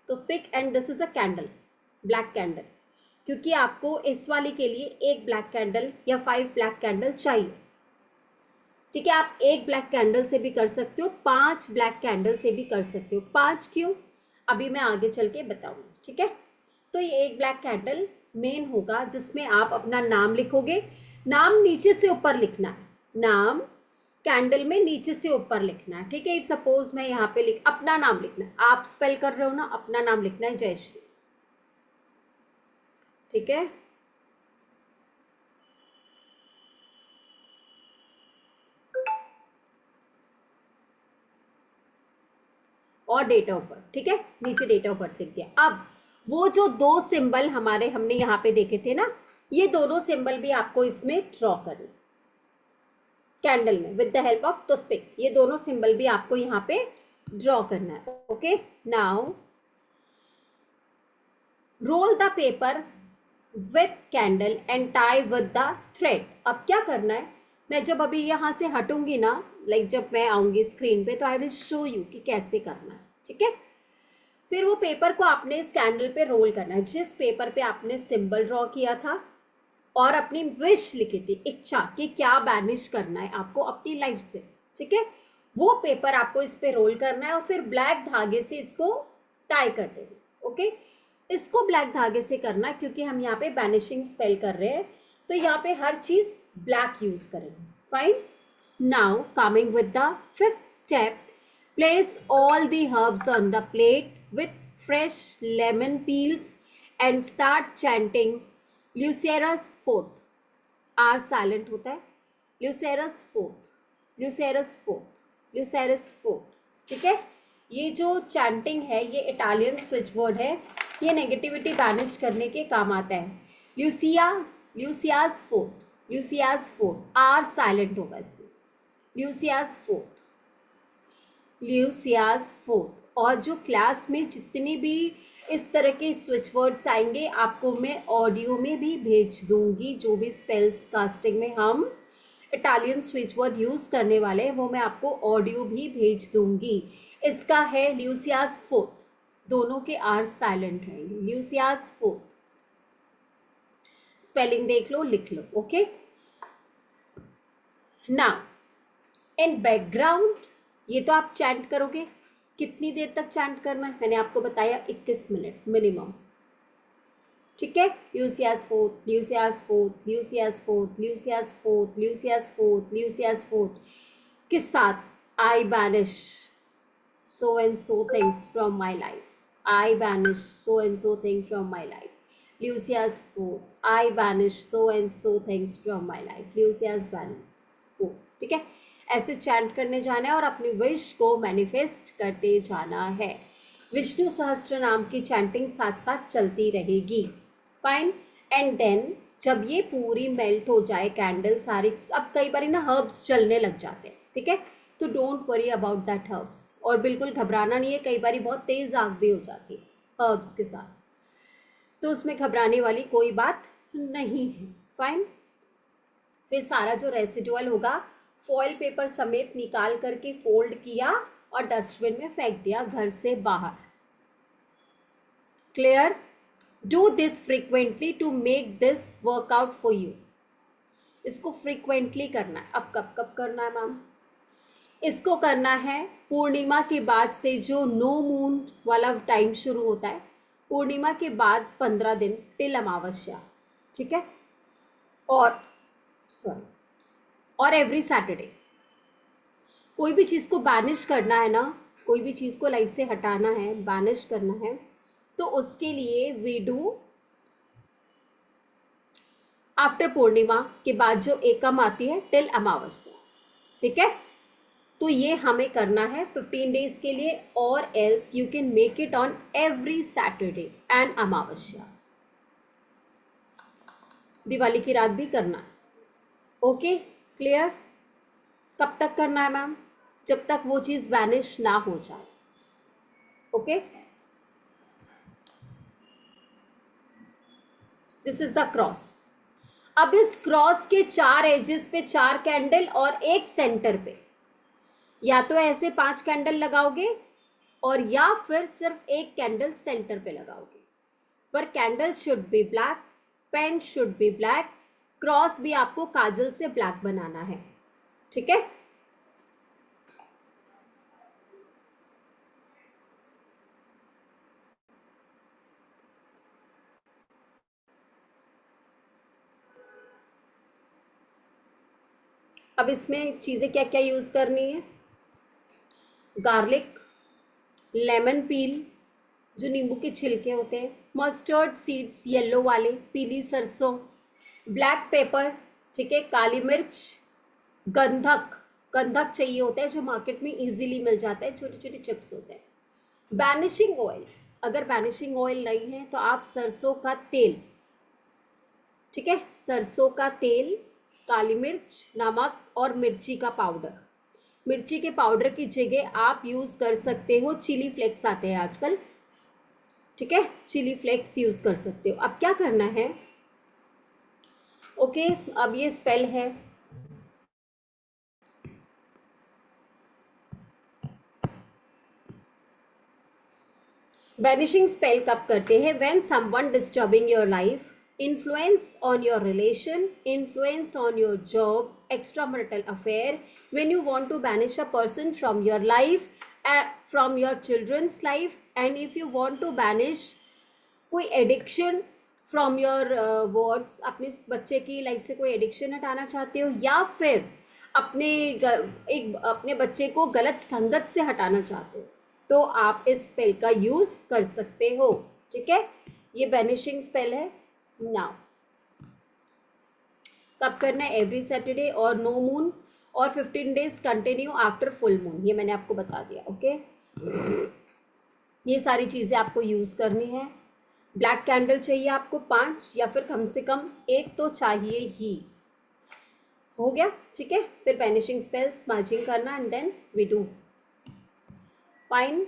toothpick, and this is a candle, black candle, क्योंकि आपको इस वाली के लिए एक ब्लैक कैंडल या 5 ब्लैक कैंडल चाहिए. ठीक है, आप एक ब्लैक कैंडल से भी कर सकते हो, 5 ब्लैक कैंडल से भी कर सकते हो. 5 क्यों, अभी मैं आगे चल के बताऊंगी. ठीक है, तो ये एक ब्लैक कैंडल मेन होगा जिसमें आप अपना नाम लिखोगे. नाम नीचे से ऊपर लिखना है, नाम कैंडल में नीचे से ऊपर लिखना है. ठीक है, इफ सपोज मैं यहाँ पे अपना नाम लिखना है, आप स्पेल कर रहे हो ना, अपना नाम लिखना है जयश्री. ठीक है, और डेट ऑफ बर्थ. ठीक है, नीचे डेट ऑफ बर्थ लिख दिया. अब वो जो 2 सिंबल हमने यहाँ पे देखे थे ना, ये दोनों सिंबल भी आपको इसमें ड्रॉ करना कैंडल में with the help of toothpick. ये दोनों सिंबल भी आपको यहाँ पे ड्रॉ करना है. Okay, now roll the paper with candle and tie with the thread. अब क्या करना है, मैं जब अभी यहाँ से हटूंगी ना, जब मैं आऊंगी स्क्रीन पे, तो आई विल शो यू कि कैसे करना है. ठीक है, फिर वो पेपर को आपने इस कैंडल पे रोल करना है, जिस पेपर पे आपने सिंबल ड्रॉ किया था और अपनी विश लिखी थी, इच्छा, कि क्या बैनिश करना है आपको अपनी लाइफ से. ठीक है, वो पेपर आपको इस पे रोल करना है और फिर ब्लैक धागे से इसको टाई कर देना. ओके, इसको ब्लैक धागे से करना क्योंकि हम यहाँ पे बैनिशिंग स्पेल कर रहे हैं, तो यहाँ पे हर चीज ब्लैक यूज करेंगे. Fine. Now coming with the 5th step, place all the herbs on the plate with fresh lemon peels and start chanting lucerus forth. R silent होता है. Lucerus forth, lucerus forth, lucerus forth. ठीक है, ये जो chanting है ये Italian switch word है, ये नेगेटिविटी बैनिश करने के काम आता है. ल्यूसियास, ल्यूसियास forth, Lucius fourth. R silent होगा इसमें. ल्यूसियास फोर्थ, ल्यूसियास फोर्थ. और जो क्लास में जितनी भी इस तरह के स्विच वर्ड्स आएंगे आपको मैं ऑडियो में भी भेज दूंगी. जो भी स्पेल्स कास्टिंग में हम इटालियन स्विच वर्ड यूज करने वाले हैं वो मैं आपको ऑडियो भी भेज दूंगी. इसका है ल्यूसियास फोर्थ, दोनों के आर साइलेंट रहेंगे. ल्यूसियास फोर्थ, स्पेलिंग देख लो, लिख लो. ओके, नाउ इन बैकग्राउंड ये तो आप चैंट करोगे. कितनी देर तक चैंट करना है मैंने आपको बताया, 21 मिनट मिनिमम. ठीक है, Lucius forth, Lucius forth, Lucius forth, Lucius forth, Lucius forth, Lucius forth. किस साथ, I banish so and so things from my life. I banish so and so thing from my life. Lucia's food. I banish so and so things from my life. Lucia's banish food. ठीक है, ऐसे chant करने जाना है और अपनी wish को manifest करते जाना है. विष्णु सहस्त्र नाम की चैंटिंग साथ साथ चलती रहेगी. फाइन. एंड देन जब ये पूरी मेल्ट हो जाए कैंडल सारी, अब कई बार ना हर्ब्स जलने लग जाते हैं. ठीक है, तो don't worry about that herbs, और बिल्कुल घबराना नहीं है. कई बार बहुत तेज आग भी हो जाती है हर्ब्स के साथ, तो उसमें घबराने वाली कोई बात नहीं है. फाइन. फिर सारा जो रेसिडुअल होगा फॉइल पेपर समेत निकाल करके फोल्ड किया और डस्टबिन में फेंक दिया घर से बाहर. Clear? Do this frequently to make this work out for you. इसको फ्रीक्वेंटली करना है. अब कब कब करना है मैम? इसको करना है पूर्णिमा के बाद से, जो नो मून वाला टाइम शुरू होता है पूर्णिमा के बाद 15 दिन टिल अमावस्या, ठीक है। और सॉरी, और एवरी सैटरडे कोई भी चीज़ को बैनिश करना है ना, कोई भी चीज़ को लाइफ से हटाना है, बैनिश करना है, तो उसके लिए वी डू आफ्टर पूर्णिमा के बाद जो एकम आती है टिल अमावस्या, ठीक है। तो ये हमें करना है 15 डेज के लिए, और else you can make it on every Saturday and अमावस्या। दिवाली की रात भी करना है। Okay, clear? कब तक करना है मैम? जब तक वो चीज़ वैनिश ना हो जाए। Okay, this is the cross. अब इस क्रॉस के 4 एजेस पे 4 कैंडल और एक सेंटर पे, या तो ऐसे 5 कैंडल लगाओगे और या फिर सिर्फ एक कैंडल सेंटर पे लगाओगे, पर candle should be black, pen should be black, cross भी आपको काजल से ब्लैक बनाना है, ठीक है। अब इसमें चीज़ें क्या क्या यूज़ करनी है? गार्लिक, लेमन पील, जो नींबू के छिलके होते हैं, मस्टर्ड सीड्स येलो वाले, पीली सरसों, ब्लैक पेपर, ठीक है, काली मिर्च, गंधक, गंधक चाहिए होता है जो मार्केट में इजीली मिल जाता है, छोटे छोटे चिप्स होते हैं। बैनिशिंग ऑयल, अगर बैनिशिंग ऑयल नहीं है तो आप सरसों का तेल, ठीक है, सरसों का तेल, काली मिर्च, नमक और मिर्ची का पाउडर। मिर्ची के पाउडर की जगह आप यूज़ कर सकते हो, चिली फ्लेक्स आते हैं आजकल, ठीक है, चिली फ्लेक्स यूज़ कर सकते हो। अब क्या करना है? ओके, अब ये स्पेल है, बैनिशिंग स्पेल कब करते हैं? When someone disturbing your life, influence on your relation, influence on your job, extra marital affair, when you want to banish a person from your life, from your children's life, and if you want to banish कोई addiction from your words, अपने बच्चे की life से कोई addiction हटाना चाहते हो, या फिर अपने बच्चे को गलत संगत से हटाना चाहते हो, तो आप इस स्पेल का यूज कर सकते हो, ठीक है। ये बैनिशिंग स्पेल है। नाउ कब करना है? एवरी सैटरडे और नो मून, और 15 days continue after full moon, ये मैंने आपको बता दिया। ओके, ये सारी चीज़ें आपको यूज़ करनी है। ब्लैक कैंडल चाहिए आपको 5, या फिर कम से कम एक तो चाहिए ही। हो गया, ठीक है। फिर बैनिशिंग स्पेल, स्मजिंग करना, and then we do fine.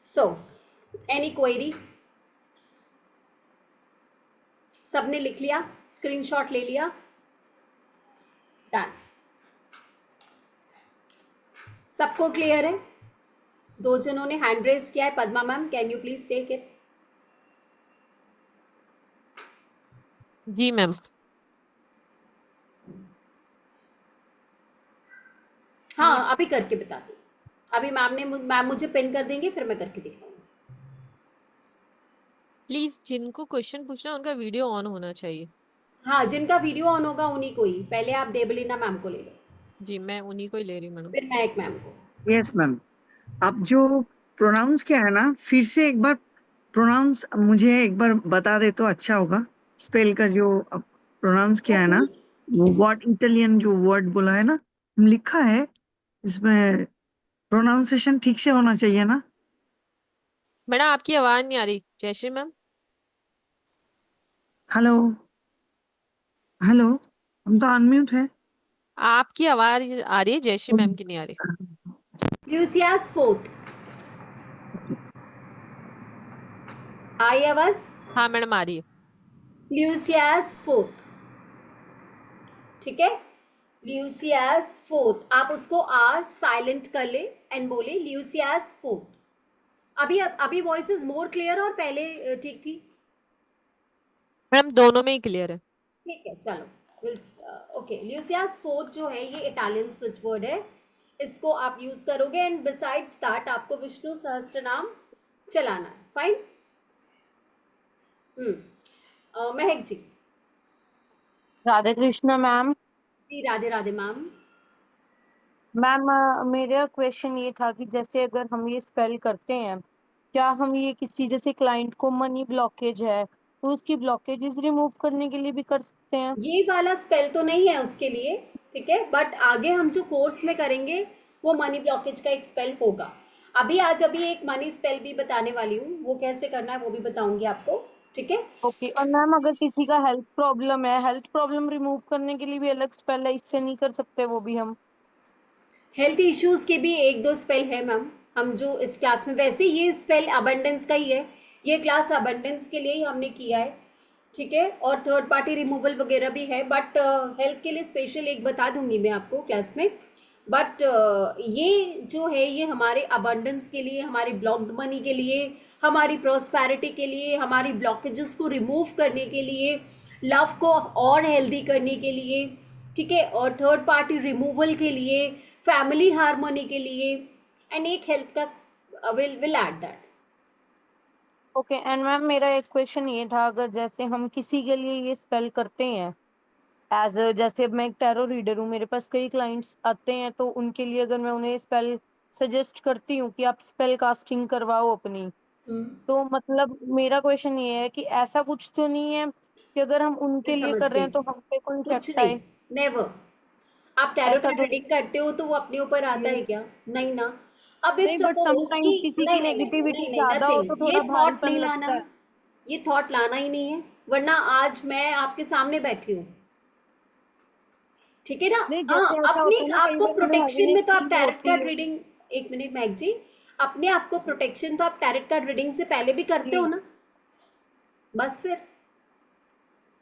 So any query? सबने लिख लिया, स्क्रीनशॉट ले लिया? डन। सबको क्लियर है? 2 जनों ने हैंड रेज किया है। Padma ma'am, can you please take it? जी मैम। हाँ, अभी करके बताती हूँ। अभी मैम मुझे पिन कर देंगे, फिर मैं करके दिखाऊंगी। प्लीज जिनको क्वेश्चन पूछना उनका वीडियो ऑन होना चाहिए। हाँ, जिनका वीडियो ऑन होगा उन्हीं को ही। पहले आप देवलीना मैम को ले लो, जी मैं उन्हीं को ही ले रही हूँ मैडम। फिर महक मैम को। Yes ma'am. आप जो प्रोनाउंस किया है ना, फिर से एक बार प्रोनाउंस मुझे एक बार बता दे तो अच्छा होगा। स्पेल का जो प्रोनाउंस किया है ओके, ना, वो वर्ड इटालियन जो वर्ड बोला है ना, लिखा है इसमें, प्रोनाउंसिएशन ठीक से होना चाहिए ना। मैडम आपकी आवाज नहीं आ रही। जयश्री मैम। हेलो हेलो, हम तो अनम्यूट है। आपकी आवाज आ रही है, जयश्री मैम की नहीं आ रही। ल्यूसियास फोर्थ, आई आवाज? हाँ मैडम आ रही है। ल्यूसियास फोर्थ, ठीक है। ल्यूसियास फोर्थ, आप उसको आर साइलेंट कर ले एंड बोले ल्यूसियास फोर्थ। अभी अभी वॉइस इज मोर क्लियर, और पहले ठीक थी? मैडम दोनों में ही क्लियर है। ठीक है, चलो। विल ओके, ल्यूसियास फोर्थ जो है ये इटालियन स्विच वर्ड है। इसको आप यूज करोगे एंड बिसाइड्स दैट आपको विष्णु सहस्त्र नाम चलाना है। फाइन। महक जी। राधे कृष्ण मैम। जी राधे राधे मैम। मैम मेरा क्वेश्चन ये था कि जैसे अगर हम ये स्पेल करते हैं, क्या हम ये किसी जैसे क्लाइंट को मनी ब्लॉकेज है तो उसकी ब्लॉकेजेस रिमूव करने के लिए भी कर सकते हैं? ये वाला स्पेल तो नहीं है उसके लिए, ठीक है, बट आगे हम जो कोर्स में करेंगे वो मनी ब्लॉकेज का एक स्पेल होगा। अभी एक मनी स्पेल भी बताने वाली हूँ, वो कैसे करना है वो भी बताऊंगी आपको, ठीक है। ओके। और मैम अगर किसी का हेल्थ प्रॉब्लम है, हेल्थ प्रॉब्लम रिमूव करने के लिए भी अलग स्पेल है, इससे नहीं कर सकते वो भी हम? हेल्थ इश्यूज के भी एक दो स्पेल है मैम, हम जो इस क्लास में, वैसे ये स्पेल अबंडेंस का ही है, ये क्लास अबंडेंस के लिए ही हमने किया है, ठीक है, और थर्ड पार्टी रिमूवल वगैरह भी है, बट हेल्थ के लिए स्पेशल एक बता दूंगी मैं आपको क्लास में। बट ये जो है ये हमारे अबंडेंस के लिए, हमारी ब्लॉक्ड मनी के लिए, हमारी प्रॉस्पेरिटी के लिए, हमारी ब्लॉकेजेस को रिमूव करने के लिए, लव को और हेल्दी करने के लिए, ठीक है, और थर्ड पार्टी रिमूवल के लिए, फैमिली हार्मोनी के लिए, एंड एक हेल्थ का will add that. Okay. And ma'am मेरा एक क्वेश्चन ये था, अगर जैसे हम किसी के लिए ये स्पेल करते हैं एज जैसे मैं एक टैरो रीडर हूँ, मेरे पास कई क्लाइंट्स आते हैं, तो उनके लिए अगर मैं उन्हें स्पेल सजेस्ट करती हूँ कि आप स्पेल कास्टिंग करवाओ अपनी, तो मतलब मेरा क्वेश्चन ये है कि ऐसा कुछ तो नहीं है कि अगर हम मैं उनके लिए समझ कर रहे गई, हैं तो हम पे कोई कुछ इफेक्ट नहीं, आए? नेवर। आप टैरो ऐसा तो रीडिंग करते हो तो वो अपने ऊपर आता है नहीं। क्या? नहीं ना। अब इफ नहीं, बट सपोज कि समटाइम्स किसी की नहीं नहीं नहीं नेगेटिविटी नहीं नहीं ज्यादा हो नथिंग, तो ये थोड़ा थॉट भारीपन नहीं लाना, लगता है। ये थॉट लाना ही नहीं है, वरना आज मैं आपके सामने बैठी हूँ, ठीक है ना। नहीं, हाँ, जैसे ऐसा अपनी होता है ना, कई आपको बार हमें प्रोटेक्शन में हैवीनेस तो आप फील टैरेट होती कार्ड है। रीडिंग, एक मिनट मैग जी, अपने आपको प्रोटेक्शन तो आप टैरेट कार्ड रीडिंग से पहले भी करते हो जी। ना, बस फिर।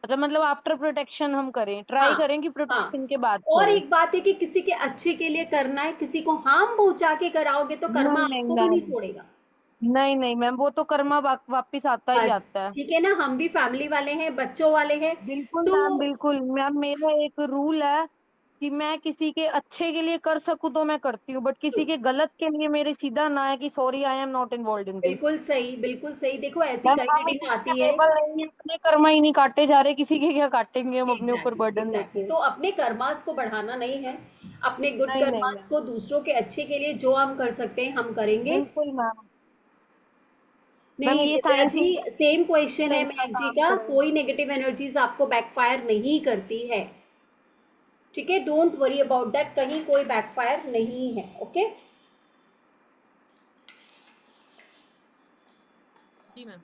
अच्छा, मतलब आफ्टर प्रोटेक्शन हम करें, ट्राई हाँ करें कि हाँ। प्रोटेक्शन के बाद और करें? एक बात है कि किसी के अच्छे के लिए करना है, किसी को हार्म पहुंचा के कराओगे तो कर्मा नहीं नहीं आपको भी नहीं मैम, छोड़ेगा। नहीं नहीं मैम, वो तो कर्मा वापिस आता ही बस आता है। ठीक है ना, हम भी फैमिली वाले हैं, बच्चों वाले हैं, बिल्कुल तो मैम, बिल्कुल मैम, मेरा एक रूल है कि मैं किसी के अच्छे के लिए कर सकूं तो मैं करती हूँ, बट किसी के गलत के लिए मेरे सीधा ना है कि sorry I am not involve in this. बिल्कुल सही, बिल्कुल सही। देखो ऐसी मैम कई हम रीडिंग इतने आती है। कैपेबल नहीं है, अपने कर्मा ही नहीं काटे जा रहे, किसी के क्या काटेंगे हम अपने ऊपर एग्जैक्टली बर्डन एग्जैक्टली, लेके? तो अपने कर्मास को बढ़ाना नहीं है, अपने गुड नहीं नहीं कर्मास मैम, को दूसरों के अच्छे के लिए जो हम कर सकते हैं हम करेंगे। बिल्कुल मैम। मैम नहीं ये दिव्या साइंस जी, सेम क्वेश्चन है का महक जी काम का, करें। कोई नेगेटिव एनर्जीज आपको बैकफायर नहीं करती है, ठीक है, डोंट वरी अबाउट दैट, कहीं कोई बैकफायर नहीं है, ओके। जी मैम।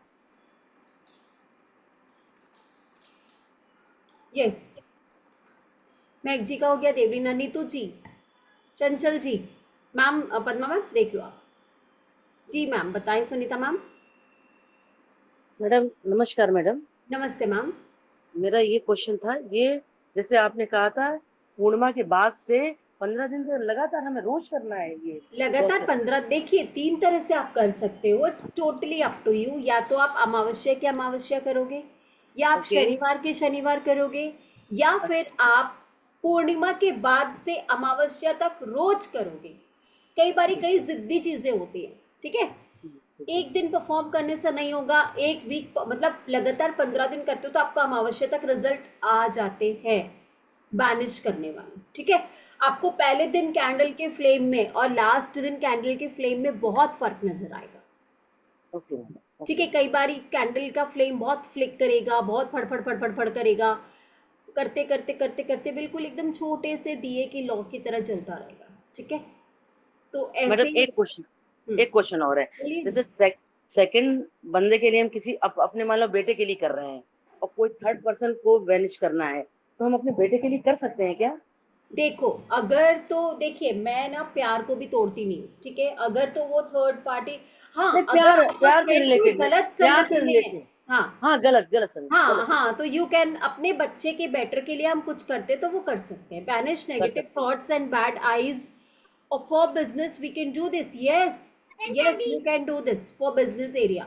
यस, महक जी का हो गया, देवरीना, नीतू जी, चंचल जी, मैम पद्मा मैम देख लो आप। जी मैम बताएं, सुनीता मैम। मैडम नमस्कार मैडम। नमस्ते मैम। मेरा ये क्वेश्चन था, ये जैसे आपने कहा था पूर्णिमा के बाद से 15 दिन तक लगातार हमें रोज करना है ये लगातार प्रोसेस? 15, देखिए 3 तरह से आप कर सकते हो, it's totally up to you, या तो आप अमावस्या के अमावस्या करोगे, या आप ओके। शनिवार के शनिवार करोगे, या फिर अच्छा। आप पूर्णिमा के बाद से अमावस्या तक रोज करोगे। कई बारी ठीक कई है। जिद्दी चीजें होती हैं, ठीक है, ठीक है। एक दिन परफॉर्म करने से नहीं होगा, एक वीक मतलब लगातार 15 दिन करते हो तो आपको अमावस्या तक रिजल्ट आ जाते हैं, बैनिश करने वाले, ठीक है। आपको पहले दिन कैंडल के फ्लेम में और लास्ट दिन कैंडल के फ्लेम में बहुत फर्क नजर आएगा, ओके मैडम, ठीक ओके। है। कई बार कैंडल का फ्लेम बहुत फ्लिक करेगा, बहुत फड़फड़ फड़फड़ फड़ करेगा, करते करते करते करते बिल्कुल एकदम छोटे से दिए की लौ की तरह जलता रहेगा, ठीक है, तो ऐसे मैडम ही। एक क्वेश्चन और है। बोलिए। जैसे सेकंड बंदे के लिए हम किसी अपने मान लो बेटे के लिए कर रहे हैं और कोई थर्ड पर्सन को वैनिश करना है, तो हम अपने बेटे के लिए कर सकते हैं क्या? देखो अगर तो देखिए, मैं ना प्यार को भी तोड़ती नहीं हूँ, ठीक है, अगर तो वो थर्ड पार्टी, हाँ नहीं, अगर प्यार आपका प्यार से फ्रेंड कोई रिलेटेड है, गलत प्यार संगति से में है, रिलेटेड। हाँ हाँ, गलत गलत संगत, हाँ गलत संगत। हाँ, तो यू कैन, अपने बच्चे के बेटर के लिए हम कुछ करते तो वो कर सकते हैं, बैनिश कर नेगेटिव सकते हैं। थॉट्स एंड बैड आईज, और for business we can do this, yes yes you can do this for business area.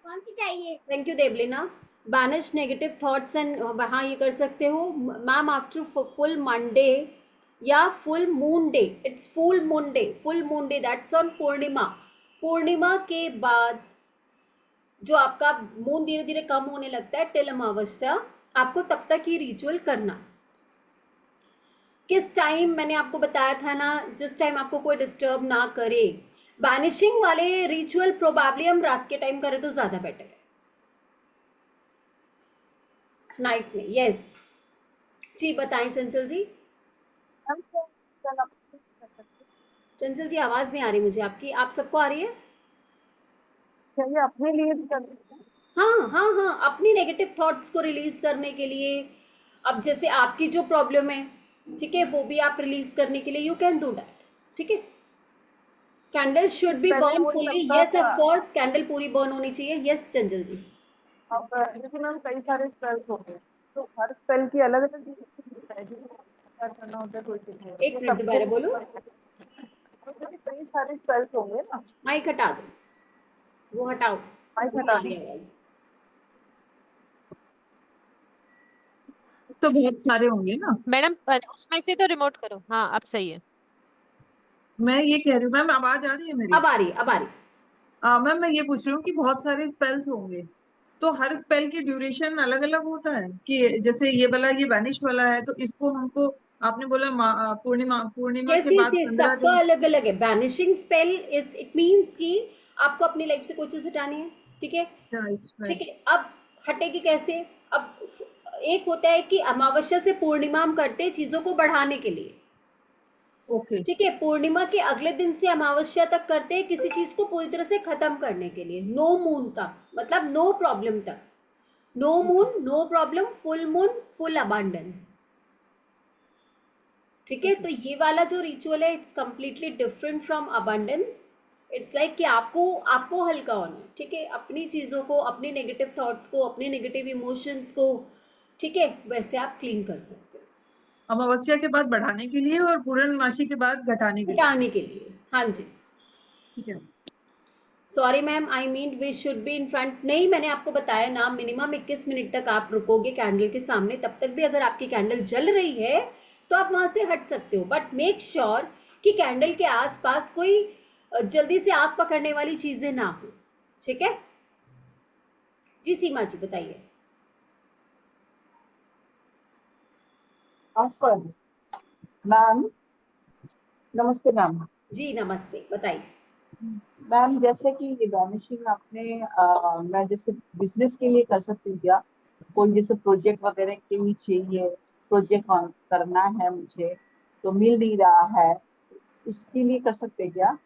कौन सी चाहिए? Thank you Devlina. Banish negative thoughts and, हाँ ये कर सकते हो मैम, आफ्टर फुल मंडे या full moon day, it's full moon day, full moon day that's on Purnima. पूर्णिमा के बाद जो आपका मून धीरे धीरे कम होने लगता है टिल अमावस्या, आपको तब तक ये रिचुअल करना। किस टाइम मैंने आपको बताया था ना, जिस टाइम आपको कोई डिस्टर्ब ना करे। बैनिशिंग वाले रिचुअल प्रोबेबली हम रात के टाइम करें तो ज्यादा बेटर है, नाइट में। यस जी बताएं चंचल जी। चंचल जी आवाज नहीं आ रही मुझे आपकी, आप सबको आ रही है? चलिए अपने लिए भी कर सकते हैं। हाँ हाँ हाँ, अपनी नेगेटिव थॉट्स को रिलीज करने के लिए। अब जैसे आपकी जो प्रॉब्लम है, ठीक है, वो भी आप रिलीज करने के लिए यू कैन डू दैट, ठीक है। कैंडल शुड बी पहले बर्न वही फुल्ली, लगता यस था। ऑफ कोर्स कैंडल पूरी बर्न होनी चाहिए। यस चंचल जी। अब जैसे मैम कई सारे स्पेल्स होते हैं, तो हर स्पेल की अलग अलग है, करना होता है कोई नहीं, एक मिनट दोबारा बोलो, कई सारे स्पेल्स होंगे ना। माइक हटा दो, वो हटाओ, माइक नहीं हटा आ दूं? रही आवाज। तो बहुत सारे होंगे ना। मैडम उसमें से तो रिमोट करो। हाँ अब सही है। मैं ये कह रही हूँ मैम, आवाज आ रही है मेरी? अब आ रही है, अब आ रही है। मैम मैं ये पूछ रही हूँ कि बहुत सारे स्पेल्स होंगे, तो हर स्पेल की ड्यूरेशन अलग अलग होता है कि जैसे ये वाला, ये वैनिश वाला है, तो इसको हमको, आपने बोला पूर्णिमा, पूर्णिमा यस के यस बाद यस, 15 सबका दिन। अलग अलग है। Banishing spell is it means कि आपको अपनी लाइफ से कोई चीज हटानी है, ठीक है। राइट ठीक राइट। है, अब हटेगी कैसे? अब एक होता है कि अमावस्या से पूर्णिमा हम करते हैं चीजों को बढ़ाने के लिए, ओके। ठीक है। पूर्णिमा के अगले दिन से अमावस्या तक करते हैं किसी चीज को पूरी तरह से खत्म करने के लिए, नो मून तक, मतलब नो प्रॉब्लम तक। No moon no problem, full moon full abundance, ठीक है। तो ये वाला जो रिचुअल है it's completely different from abundance. It's like कि आपको आपको हल्का होना है, ठीक है, अपनी चीज़ों को, अपनी नेगेटिव थॉट्स को, अपने नेगेटिव इमोशंस को, ठीक है, वैसे आप क्लीन कर सकते हो, अमावस्या के बाद बढ़ाने के लिए और पूर्णमासी के बाद घटाने के लिए। हटाने के लिए। हाँ जी। ठीक है। Sorry ma'am, I mean we should be in front. नहीं, मैंने आपको बताया ना, मिनिमम 21 मिनट तक आप रुकोगे कैंडल के सामने, तब तक भी अगर आपकी कैंडल जल रही है तो आप वहां से हट सकते हो, बट मेक श्योर कि कैंडल के आसपास कोई जल्दी से आग पकड़ने वाली चीजें ना हो, ठीक है जी। सीमा जी बताइए। ऑफर मैम, नमस्ते मैम। जी नमस्ते, बताइए। मैम जैसे कि ये वैनिशिंग आपने मैं जैसे बिजनेस के लिए कर सकती हूँ क्या? कोई जैसे प्रोजेक्ट वगैरह के लिए चाहिए, प्रोजेक्ट करना है मुझे, तो मिल नहीं रहा है, इसके लिए कर सकते हैं क्या?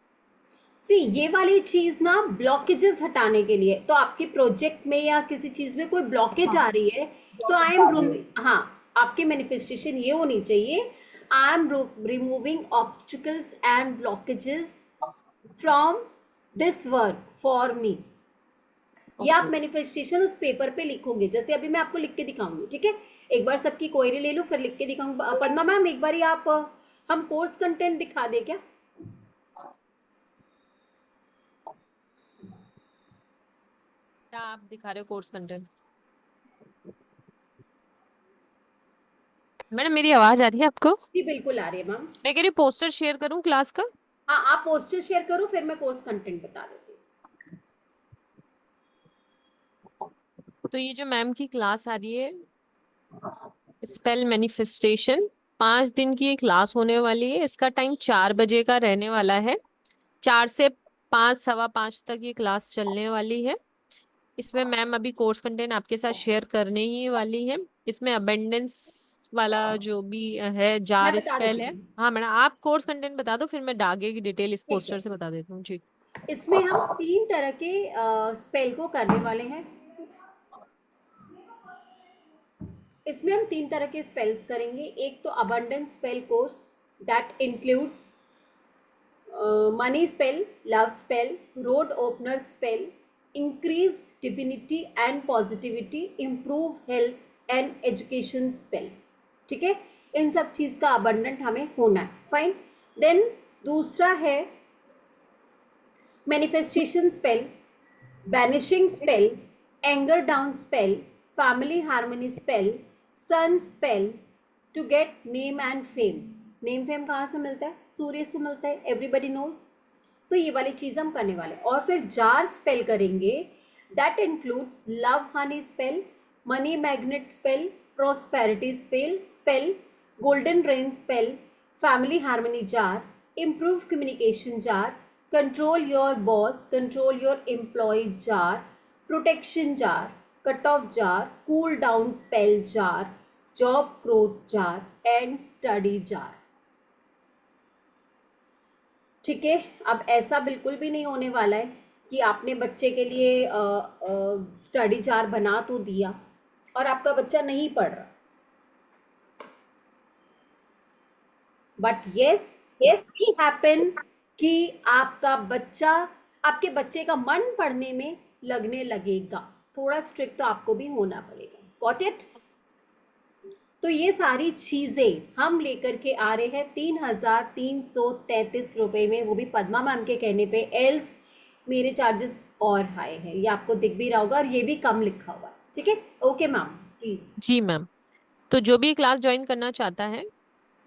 सी ये वाली चीज ना ब्लॉकेजेस हटाने के लिए, तो आपके प्रोजेक्ट में या किसी चीज में कोई ब्लॉकेज हाँ, आ रही है तो जॉब आई आ एम रही है। हाँ, आपकी मैनिफेस्टेशन ये होनी चाहिए, I am removing obstacles and blockages from this work for me. ये आप ओके। मैनिफेस्टेशन उस पेपर पे लिखोगे, जैसे अभी मैं आपको लिख के दिखाऊंगी, ठीक है। एक बार सबकी क्वेरी ले लो फिर लिख के दिखाऊंगा। पद्मा मैम एक बार आप हम कोर्स कंटेंट दिखा दे क्या? क्या आप दिखा रहे हो कोर्स कंटेंट? मैडम मेरी आवाज आ रही है आपको? जी बिल्कुल आ रही है मैम। मैं कह रही पोस्टर शेयर करूं क्लास का? हाँ आप पोस्टर शेयर करो, फिर मैं कोर्स कंटेंट बता देती हूँ। तो ये जो मैम की क्लास आ रही है, स्पेल मैनिफेस्टेशन, 5 दिन की ये क्लास होने वाली है। इसका टाइम 4 बजे का रहने वाला है। 4 से 5, 5:15 तक ये क्लास चलने वाली है। इसमें मैम अभी कोर्स कंटेंट आपके साथ शेयर करने ही वाली है। इसमें अबेंडेंस वाला जो भी है, मैं जार बता स्पेल देती है। हूँ, हाँ मैडम, आप कोर्स कंटेंट बता दो, फिर मैं आगे की डिटेल इस ठीक पोस्टर है। से बता देती हूँ जी। इसमें हम 3 तरह के स्पेल को करने वाले हैं। इसमें हम 3 तरह के स्पेल्स करेंगे। एक तो abundance spell course that includes money spell, love spell, road opener spell, increase divinity and positivity, improve health and education spell, ठीक है। इन सब चीज का अबंडेंट हमें होना है, फाइन। देन दूसरा है manifestation spell, banishing spell, anger down spell, family harmony spell, sun spell to get name and fame, name fame कहाँ से मिलता है? सूर्य से मिलता है, एवरीबडी नोज। तो ये वाली चीज़ हम करने वाले। और फिर जार स्पेल करेंगे, that includes love honey spell, money magnet spell, prosperity spell, golden rain spell, family harmony jar, improve communication jar, control your boss, control your employ jar, protection jar, cut off jar, cool down spell jar, job growth jar and study jar. ठीक है, अब ऐसा बिल्कुल भी नहीं होने वाला है कि आपने बच्चे के लिए स्टडी जार बना तो दिया और आपका बच्चा नहीं पढ़ रहा। बट येस, इट भी हैपन कि आपके बच्चे का मन पढ़ने में लगने लगेगा। थोड़ा स्ट्रिक्ट तो आपको भी होना पड़ेगा। Got it? तो ये सारी चीज़ें हम लेकर के आ रहे हैं 3,333 रुपये में, वो भी पद्मा मैम के कहने पे, एल्स मेरे चार्जेस और हाई है। ये आपको दिख भी रहा होगा और ये भी कम लिखा हुआ है। ठीक है, ओके मैम प्लीज। जी मैम। तो जो भी क्लास ज्वाइन करना चाहता है,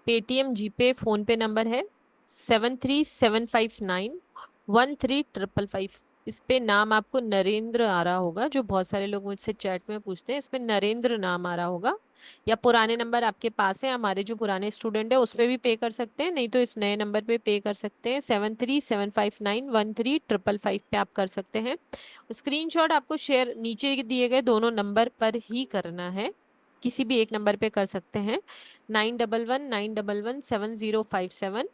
Paytm, GPay, PhonePe number है 7375913555। इस पे नाम आपको नरेंद्र आ रहा होगा, जो बहुत सारे लोग मुझसे चैट में पूछते हैं, इसमें नरेंद्र नाम आ रहा होगा। या पुराने नंबर आपके पास है, हमारे जो पुराने स्टूडेंट है उस पे भी पे कर सकते हैं, नहीं तो इस नए नंबर पे पे कर सकते हैं, 7375913555 पे आप कर सकते हैं। स्क्रीनशॉट आपको शेयर नीचे दिए गए दोनों नंबर पर ही करना है, किसी भी एक नंबर पे कर सकते हैं, 9119117057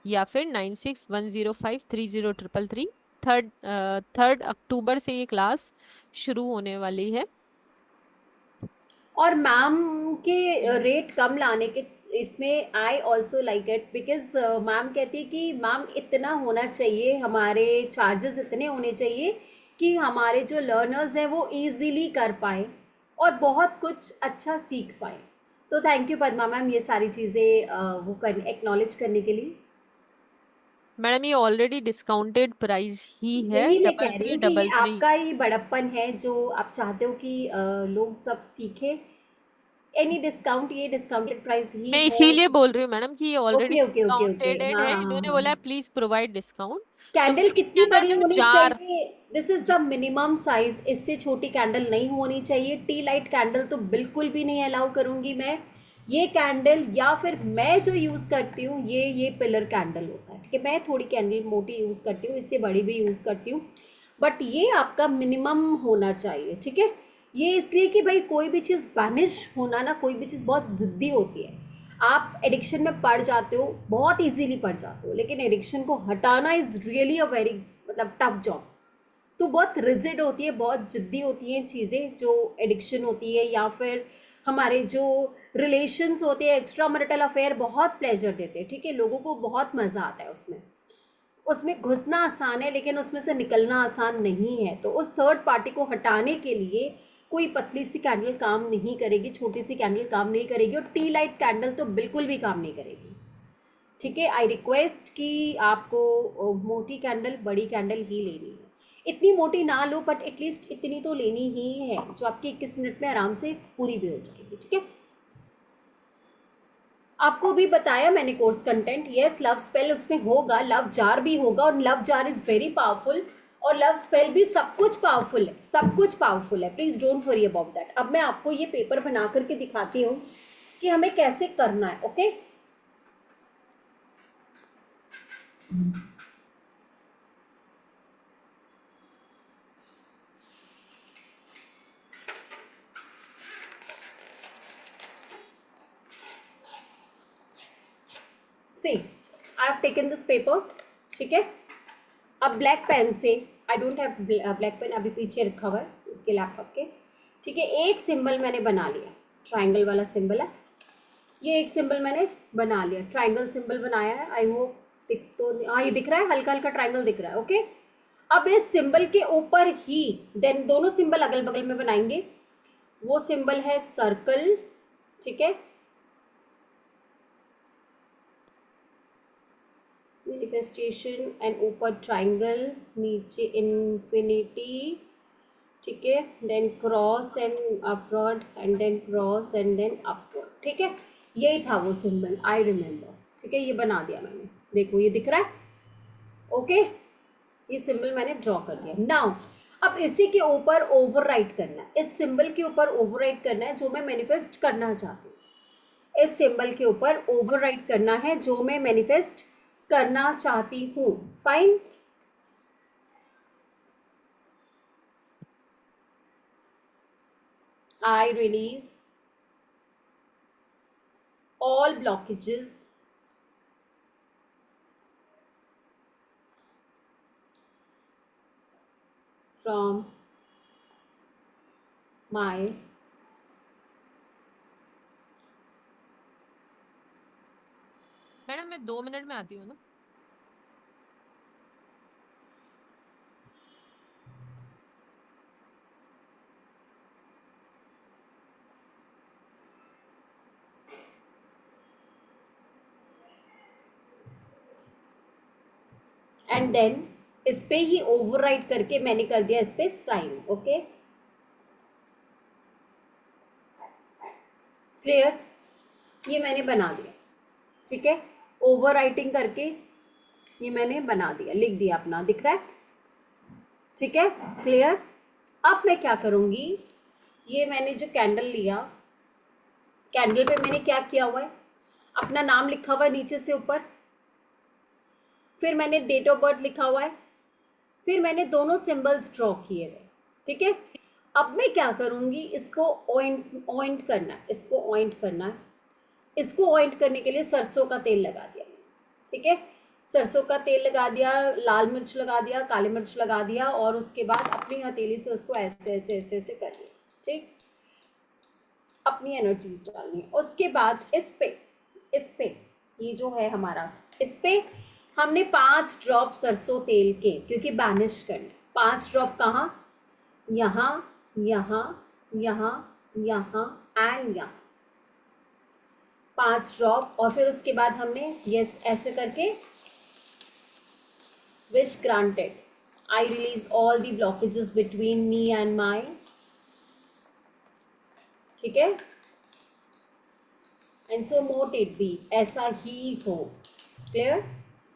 या फिर 9610530333। थर्ड अक्टूबर से ये क्लास शुरू होने वाली है। और मैम के रेट कम लाने के इसमें I also like it, because ma'am कहती है कि मैम इतना होना चाहिए, हमारे चार्जेस इतने होने चाहिए कि हमारे जो लर्नर्स हैं वो इजीली कर पाएँ और बहुत कुछ अच्छा सीख पाएँ। तो थैंक यू पद्मा मैम ये सारी चीज़ें वो कर एक्नॉलेज करने के लिए। मैडम ये ऑलरेडी डिस्काउंटेड प्राइस ही है, यही मैं कह डबल रही थ्री हूँ कि ये डबल थ्री। आपका ही बड़प्पन है जो आप चाहते हो कि लोग सब सीखे। एनी डिस्काउंट, ये डिस्काउंटेड प्राइस ही मैं है। इसीलिए बोल रही हूँ मैडम कि ये already okay okay okay okay, discounted हाँ है, हाँ इन्होंने हाँ। बोला प्लीज प्रोवाइड डिस्काउंट। तो कैंडल मैडम इसके कितनी अंदर बड़ी जो होनी जार, चाहिए? This is the minimum size, इससे छोटी कैंडल नहीं होनी चाहिए। टी लाइट कैंडल तो बिल्कुल भी नहीं अलाउ करूंगी मैं। ये कैंडल या फिर मैं जो यूज़ करती हूँ ये पिलर कैंडल होता है। ठीक है, मैं थोड़ी कैंडल मोटी यूज़ करती हूँ, इससे बड़ी भी यूज़ करती हूँ, बट ये आपका मिनिमम होना चाहिए। ठीक है, ये इसलिए कि भाई कोई भी चीज़ बैनिश होना ना, कोई भी चीज़ बहुत ज़िद्दी होती है। आप एडिक्शन में पड़ जाते हो, बहुत इजीली पड़ जाते हो, लेकिन एडिक्शन को हटाना इज़ रियली अ वेरी मतलब टफ जॉब। तो बहुत रिजिड होती है, बहुत जिद्दी होती हैं चीज़ें जो एडिक्शन होती है, या फिर हमारे जो रिलेशंस होते हैं, एक्स्ट्रा मैरिटल अफेयर बहुत प्लेजर देते हैं। ठीक है, लोगों को बहुत मज़ा आता है उसमें। उसमें घुसना आसान है लेकिन उसमें से निकलना आसान नहीं है। तो उस थर्ड पार्टी को हटाने के लिए कोई पतली सी कैंडल काम नहीं करेगी, छोटी सी कैंडल काम नहीं करेगी, और टी लाइट कैंडल तो बिल्कुल भी काम नहीं करेगी। ठीक है, आई रिक्वेस्ट कि आपको मोटी कैंडल, बड़ी कैंडल ही लेनी है। इतनी मोटी ना लो, बट एटलीस्ट इतनी तो लेनी ही है जो आपकी 21 मिनट में आराम से पूरी भी हो जाएगी। ठीक है, आपको भी बताया मैंने course content. Yes, love spell उसमें होगा, लव जार भी होगा, और love jar is very powerful, और लव स्पेल भी, सब कुछ पावरफुल है, सब कुछ पावरफुल है। Please don't worry about that. अब मैं आपको ये पेपर बना करके दिखाती हूँ कि हमें कैसे करना है। Okay, see I have taken this paper. ठीक है, अब ब्लैक पेन से, I don't have black pen, अभी पीछे रखा हुआ है इसके लैपटॉप के। ठीक है, एक सिंबल मैंने बना लिया, ट्राइंगल वाला सिंबल है ये। एक सिंबल मैंने बना लिया, ट्राइंगल सिंबल बनाया है। आई होप दिख तो, हाँ ये दिख रहा है, हल्का हल्का ट्राइंगल दिख रहा है। ओके, अब इस सिंबल के ऊपर ही देन दोनों सिंबल अगल बगल में बनाएंगे। वो सिंबल है सर्कल। ठीक है, मैनिफेस्टेशन एंड ऊपर ट्राइंगल, नीचे इन्फिनिटी। ठीक है, then cross and upward, and then cross and then upward. ठीक है, यही था वो सिंबल, आई रिमेम्बर। ठीक है, ये बना दिया मैंने, देखो ये दिख रहा है, ओके, ये सिंबल मैंने ड्रॉ कर दिया। नाउ अब इसी के ऊपर ओवरराइट करना है, इस सिंबल के ऊपर ओवरराइट करना है जो मैं मैनिफेस्ट करना चाहती हूँ, इस सिंबल के ऊपर ओवरराइट करना है जो मैं मैनिफेस्ट करना चाहती हूँ। Fine, I release all blockages from my madam मैं 2 मिनट में आती हूँ ना। एंड देन इस पे ही ओवरराइट करके मैंने कर दिया इस पे साइन। ओके, क्लियर, ये मैंने बना दिया, ठीक है, ओवरराइटिंग करके ये मैंने बना दिया, लिख दिया अपना, दिख रहा है, ठीक है, क्लियर। अब मैं क्या करूंगी, ये मैंने जो कैंडल लिया, कैंडल पे मैंने क्या किया हुआ है, अपना नाम लिखा हुआ है नीचे से ऊपर, फिर मैंने डेट ऑफ बर्थ लिखा हुआ है, फिर मैंने दोनों सिंबल्स ड्रॉ किए हुए, ठीक है। अब मैं क्या करूंगी, इसको ऑइंट करना है, इसको ऑइंट करना है, इसको ऑइंट करने के लिए सरसों का तेल लगा दिया, ठीक है, सरसों का तेल लगा दिया, लाल मिर्च लगा दिया, काली मिर्च लगा दिया, और उसके बाद अपनी हथेली से उसको ऐसे ऐसे ऐसे ऐसे कर दिया, ठीक, अपनी एनर्जीज डालनी। उसके बाद इस पे ये जो है हमारा, इस पे हमने 5 ड्रॉप सरसों तेल के, क्योंकि बैनिश करना, 5 ड्रॉप कहाँ, यहाँ, यहाँ, यहाँ, यहाँ एंड यहाँ, 5 ड्रॉप। और फिर उसके बाद हमने यस ऐसे करके wish granted, I release all the blockages between me and my, ठीक है, एंड सो मोट इट बी, ऐसा ही हो, क्लियर।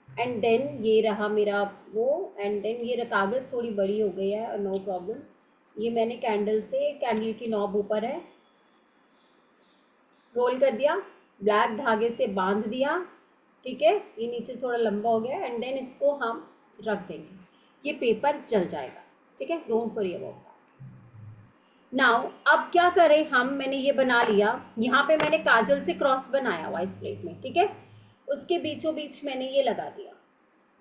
एंड देन ये रहा मेरा वो, एंड देन ये कागज़ थोड़ी बड़ी हो गई है, नो प्रॉब्लम, ये मैंने कैंडल से, कैंडल की नॉब ऊपर है, रोल कर दिया, ब्लैक धागे से बांध दिया, ठीक है, ये नीचे थोड़ा लंबा हो गया, एंड देन इसको हम रख देंगे, ये पेपर जल जाएगा, ठीक है, don't worry about that. Now अब क्या करें हम, मैंने ये बना लिया, यहाँ पे मैंने काजल से क्रॉस बनाया हुआ इस प्लेट में, ठीक है, उसके बीचों बीच मैंने ये लगा दिया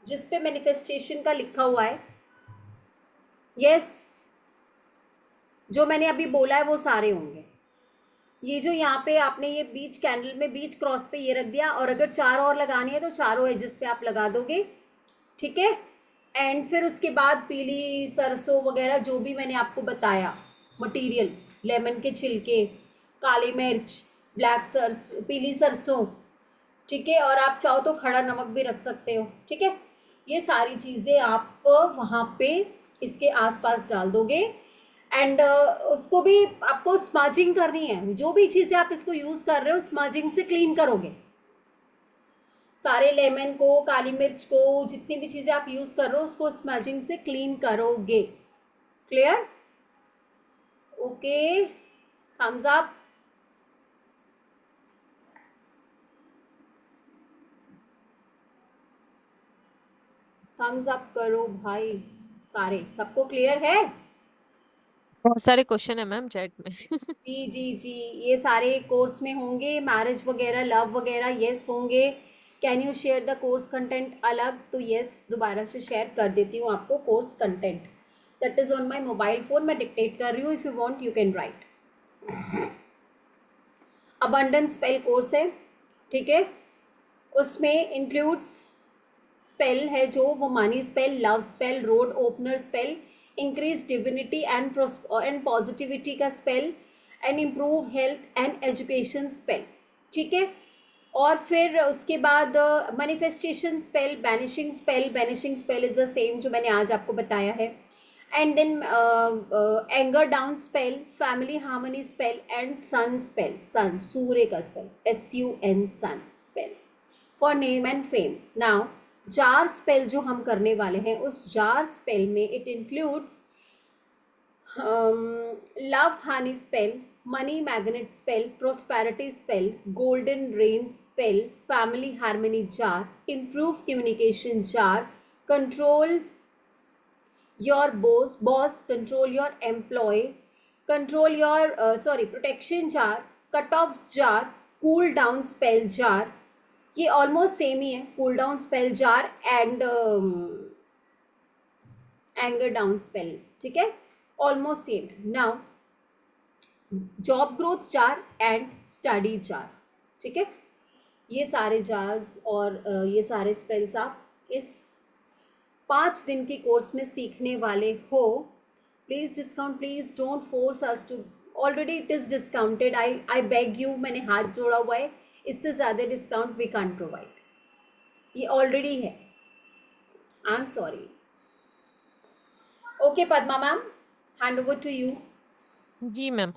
जिस पे मैनिफेस्टेशन का लिखा हुआ है, यस, जो मैंने अभी बोला है वो सारे होंगे। ये जो यहाँ पे आपने ये बीच कैंडल में बीच क्रॉस पे ये रख दिया, और अगर 4 और लगानी है तो चारों एजेस पे आप लगा दोगे, ठीक है। एंड फिर उसके बाद पीली सरसों वगैरह जो भी मैंने आपको बताया मटेरियल, लेमन के छिलके, काली मिर्च, ब्लैक सरसों, पीली सरसों, ठीक है, और आप चाहो तो खड़ा नमक भी रख सकते हो, ठीक है, ये सारी चीज़ें आप वहाँ पे इसके आसपास डाल दोगे। एंड उसको भी आपको स्मजिंग करनी है, जो भी चीज़ें आप इसको यूज़ कर रहे हो स्मजिंग से क्लीन करोगे, सारे लेमन को, काली मिर्च को, जितनी भी चीज़ें आप यूज़ कर रहे हो उसको स्मजिंग से क्लीन करोगे, clear, okay, thumbs up. Thumbs up करो भाई, सारे, सबको क्लियर है? बहुत सारे क्वेश्चन है मैम चैट में। जी जी जी, ये सारे कोर्स में होंगे, मैरिज वगैरह, लव वगैरह, यस होंगे। Can you share the course content अलग, तो यस दोबारा से शेयर कर देती हूँ आपको course content, that is on my mobile phone, मैं डिक्टेट कर रही हूँ, if you want you can write. Abundance spell course है, ठीक है, उसमें इंक्लूड्स स्पेल है जो वो money spell, love spell, road opener spell, increase divinity and positivity का spell, and improve health and education spell, ठीक है। और फिर उसके बाद manifestation spell, banishing spell, banishing spell is the same जो मैंने आज आपको बताया है, and then anger down spell, family harmony spell, and sun spell, sun सूर्य का spell, SUN sun spell, for name and fame. Now jar spell जो हम करने वाले हैं, उस जार स्पेल में it includes love honey spell, money magnet spell, prosperity spell, golden rain spell, family harmony jar, improve communication jar, control your boss, control your employee, control your protection jar, cut off jar, cool down spell jar. ये almost same ही है, cool down spell jar and anger down spell. ठीक है, almost same. Now job growth jar and study jar. ठीक है, ये सारे jars और ये सारे स्पेल्स आप इस 5 दिन के कोर्स में सीखने वाले हो. Please discount, please don't force us to. Already it is discounted. I beg you, मैंने हाथ जोड़ा हुआ है. इससे ज़्यादा डिस्काउंट वी कांट प्रोवाइड. ये ऑलरेडी है. I am sorry. Okay Padma ma'am, hand over to you. जी मैम.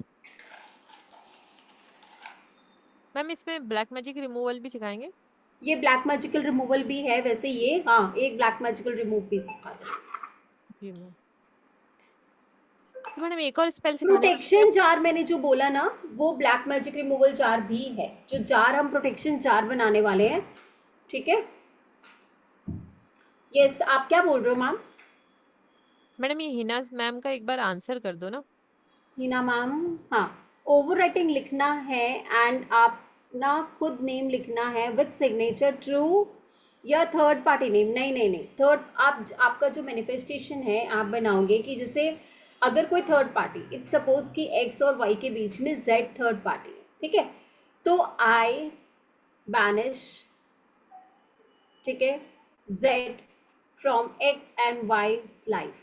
मैम इसमें ब्लैक मैजिक रिमूवल भी सिखाएंगे? ये ब्लैक मैजिकल रिमूवल भी है वैसे. ये हाँ, एक ब्लैक मैजिकल रिमूव भी सिखा दें. जी मैम. तो मैडम एक और स्पेल सिखाने वाले प्रोटेक्शन जार मैंने जो बोला ना, वो ब्लैक मैजिक रिमूवल जार भी है. जो जार हम प्रोटेक्शन जार बनाने वाले हैं. ठीक है, यस. आप क्या बोल रहे हो मैम? मैडम ये हिना मैम का एक बार आंसर कर दो ना. हीना मैम, हाँ. ओवर राइटिंग लिखना है एंड आप ना खुद नेम लिखना है विद सिग्नेचर ट्रू या थर्ड पार्टी नेम. नहीं नहीं नहीं, थर्ड. आपका जो मैनिफेस्टेशन है आप बनाओगे कि जैसे अगर कोई थर्ड पार्टी, इट्स सपोज कि एक्स और वाई के बीच में जेड थर्ड पार्टी है. ठीक है, तो आई बैनिश, ठीक है, Z from X and Y's life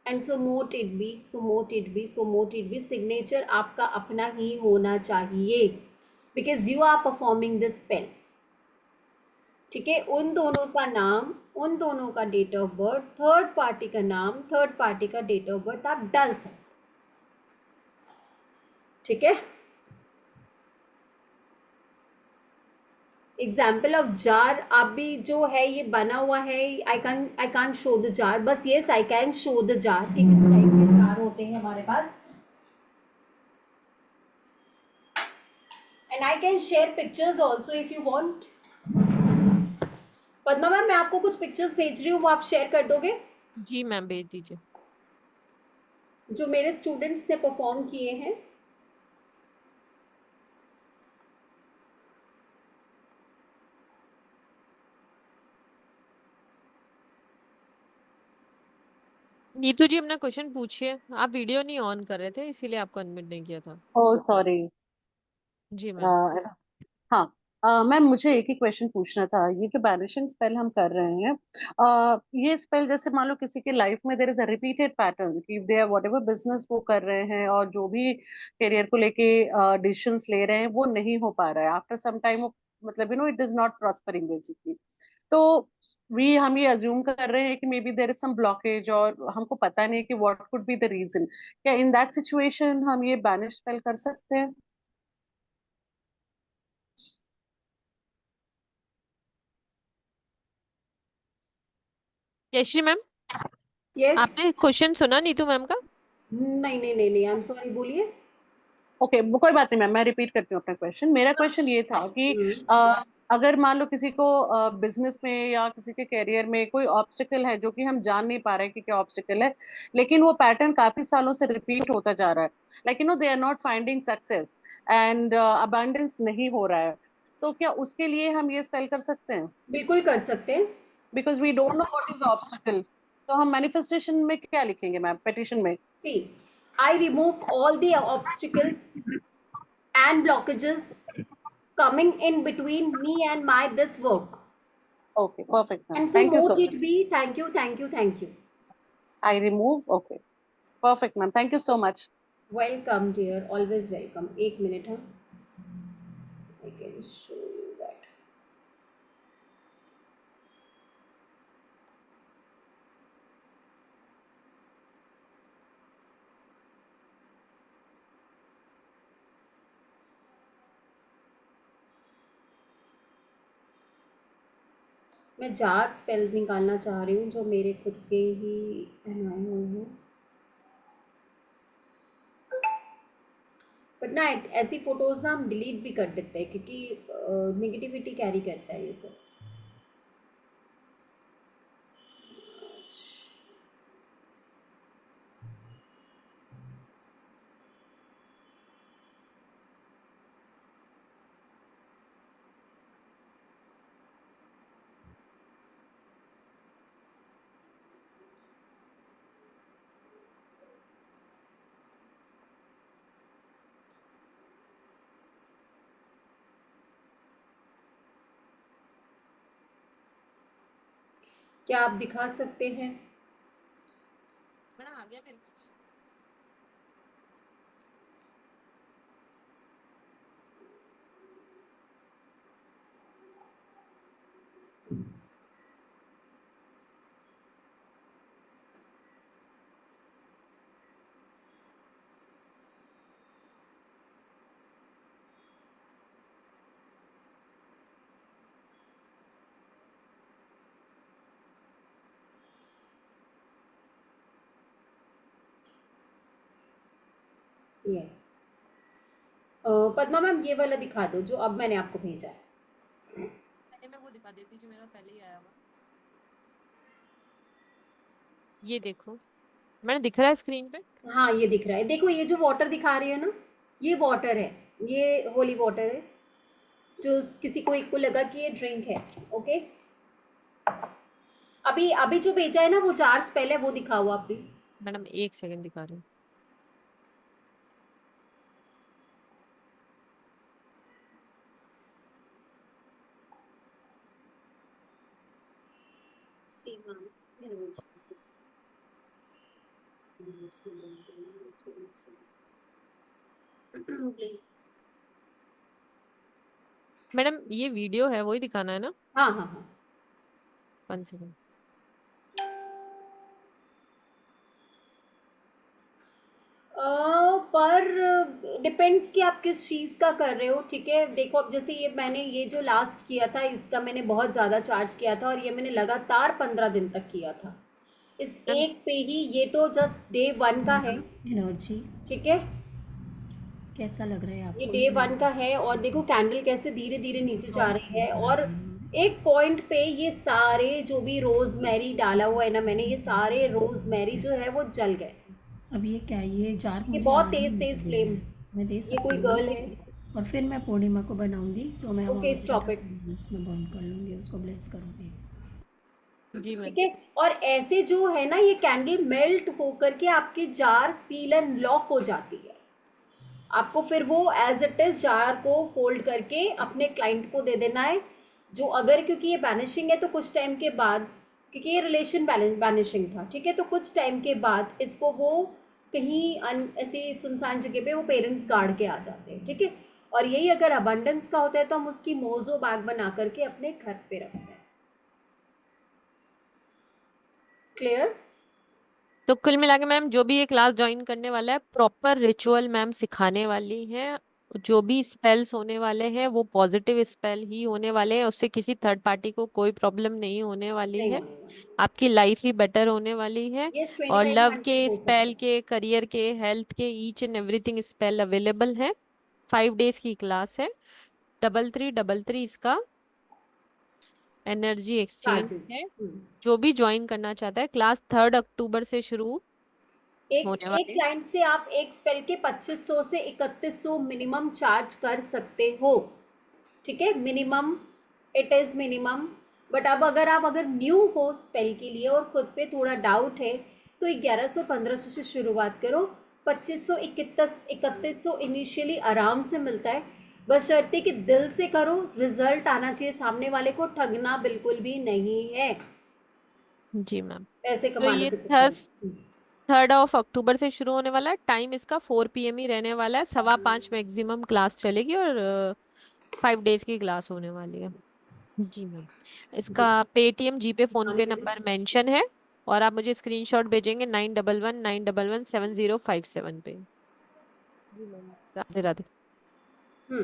and so mote it be, so mote it be, so mote it be. Signature आपका अपना ही होना चाहिए because you are performing this spell. ठीक है, उन दोनों का नाम, उन दोनों का date of birth, third party का नाम, थर्ड पार्टी का डेट ऑफ बर्थ आप डाल सकते. ठीक है, एग्जाम्पल ऑफ जार आप भी जो है ये बना हुआ है. I can't show the jar. बस yes I can show the jar कि किस टाइप के जार होते हैं हमारे पास. And I can share pictures also if you want. Padma ma'am, मैं आपको कुछ पिक्चर्स भेज रही हूँ, वो आप शेयर कर दोगे? जी मैम भेज दीजिए. जो मेरे स्टूडेंट्स ने परफॉर्म किए हैं. नीतू जी अपना क्वेश्चन पूछिए. आप वीडियो नहीं ऑन कर रहे थे इसीलिए आपको अनम्यूट नहीं किया था. Oh sorry. जी मैम. हाँ. मैम मुझे एक ही क्वेश्चन पूछना था. ये जो बैनिशिंग स्पेल हम कर रहे हैं, ये स्पेल जैसे मान लो किसी के लाइफ में there is a repeated pattern कि दे आर व्हाटएवर बिजनेस वो कर रहे हैं और जो भी करियर को लेके डिसीजंस ले रहे हैं वो नहीं हो पा रहा है आफ्टर सम टाइम. वो मतलब it is not prospering basically. तो हम ये अज्यूम कर रहे हैं कि maybe there is some blockage और हमको पता नहीं कि what could be the reason. क्या इन दैट सिचुएशन हम ये बैनिश स्पेल कर सकते हैं? यश्री मैम यस. आपने क्वेश्चन सुना नीतू मैम का? नहीं नहीं नहीं नहीं, आई एम सॉरी, बोलिए. ओके वो कोई बात नहीं मैम, मैं रिपीट करती हूँ अपना क्वेश्चन. मेरा क्वेश्चन ये था कि अगर मान लो किसी को बिजनेस में या किसी के करियर में कोई ऑब्स्टिकल है जो कि हम जान नहीं पा रहे हैं कि क्या ऑब्स्टिकल है, लेकिन वो पैटर्न काफी सालों से रिपीट होता जा रहा है. Like they are not finding success and abundance नहीं हो रहा है. तो क्या उसके लिए हम ये स्पेल कर सकते हैं? बिल्कुल कर सकते हैं. Because we don't know what is obstacle. तो हम मैनिफेस्टेशन में क्या लिखेंगे मैम, पेटिशन में? See, I remove all the obstacles and blockages coming in between me and my this work. Okay perfect ma'am, And so thank you so mote it much. be. Thank you, thank you, thank you. I remove. Okay perfect ma'am, thank you so much. Welcome, dear. Always welcome. एक minute हाँ. I can show you that. मैं jar spell निकालना चाह रही हूँ जो मेरे खुद के ही बनाए हुए हैं, बट ना ऐसी फोटोज ना हम डिलीट भी कर देते हैं क्योंकि नेगेटिविटी कैरी करता है ये सब। क्या आप दिखा सकते हैं? मैडम आ गया मेरे पास। यस। पद्मा मैम ये वाला दिखा दो जो अब मैंने आपको भेजा है। पहले मैं वो दिखा देती हूँ जो मेरा पहले ही आया हुआ। ये देखो मैडम, दिख रहा है स्क्रीन पे? हाँ ये दिख रहा है, देखो ये जो वाटर दिखा रही है ना, ये वाटर है, ये होली वाटर है, जो किसी को एक को लगा कि ये ड्रिंक है। ओके, अभी अभी जो भेजा है ना वो जार स्पेल है, वो दिखा हुआ प्लीज। मैडम 1 सेकंड दिखा रही हूँ। मैडम ये वीडियो है, वही दिखाना है ना? हाँ हाँ हाँ। 1 सेकंड। पर डिपेंड्स कि आप किस चीज़ का कर रहे हो। ठीक है, देखो अब जैसे ये मैंने ये जो लास्ट किया था इसका मैंने बहुत ज़्यादा चार्ज किया था और ये मैंने लगातार 15 दिन तक किया था। इस मैम एक पे ही ये तो जस्ट डे 1 का है। एनर्जी ठीक है, कैसा लग रहा है ये आपको? डे 1 का है और देखो कैंडल कैसे धीरे धीरे नीचे जा कौन रही सा? है और एक पॉइंट पे ये सारे जो भी रोजमेरी डाला हुआ है ना मैंने, ये सारे रोजमेरी जो है वो जल गए। अब ये क्या, ये जार ये मुझे बहुत आज तेज ही तेज मिल फ्लेम। है, मैं दे ये सकती कोई हूँ गर्ल ना? है। और फिर मैं पूर्णिमा को बनाऊंगी, जो मैं ओके वहाँ स्टॉप इट। उसमें बर्न कर लूंगी, उसको ब्लेस करूंगी। जी ठीक मैम। है, और ऐसे जो है ना ये कैंडल मेल्ट होकर के आपकी जार सील एंड लॉक हो जाती है। आपको फिर वो एज इट इज जार को फोल्ड करके अपने क्लाइंट को दे देना है। जो अगर क्योंकि ये बैनिशिंग है तो कुछ टाइम के बाद, क्योंकि ये रिलेशन बैनिशिंग था, ठीक है, तो कुछ टाइम के बाद इसको वो कहीं ऐसी सुनसान जगह पे वो पेरेंट्स गार्ड के आ जाते हैं। ठीक है, और यही अगर अबंडेंस का होता है तो हम उसकी मोजो बैग बना करके अपने घर पे रखते हैं। क्लियर? तो कुल मिला के मैम जो भी ये क्लास ज्वाइन करने वाला है, प्रॉपर रिचुअल मैम सिखाने वाली है। जो भी स्पेल्स होने वाले हैं वो पॉजिटिव स्पेल ही होने वाले हैं, उससे किसी थर्ड पार्टी को कोई प्रॉब्लम नहीं होने वाली नहीं है। होने वाला। आपकी लाइफ ही बेटर होने वाली है। ये और 25 लव हंड्रेड के हो सकता स्पेल है। के, करियर के, हेल्थ के, each and everything spell available है। 5 डेज की क्लास है। 3333 इसका एनर्जी एक्सचेंज चार्जेस। है। जो भी ज्वाइन करना चाहता है, क्लास 3 अक्टूबर से शुरू एक होने एक वाली है। क्लाइंट से आप एक स्पेल के 2500 से 3100 मिनिमम चार्ज कर सकते हो। ठीक है, minimum, it is minimum. But अब अगर न्यू हो स्पेल के लिए और खुद पे थोड़ा डाउट है तो 1100 1500 से शुरुआत करो। 2500 3100 इनिशियली आराम से मिलता है, बशर्ते कि दिल से करो, रिजल्ट आना चाहिए, सामने वाले को ठगना बिल्कुल भी नहीं है जी मैम। पैसे तो कमाने ये के चक्कर में। 3 अक्टूबर से शुरू होने वाला है। टाइम इसका 4 PM ही रहने वाला है। 5:15 मैक्सिमम क्लास चलेगी और 5 डेज की क्लास होने वाली है। जी मैम। जी इसका पेटीएम, जीपे, फोन हाँ पे बोलिए। नंबर मेंशन है। और आप मुझे स्क्रीनशॉट भेजेंगे 9119117057 पे। जी मैम। राधे राधे। हम्म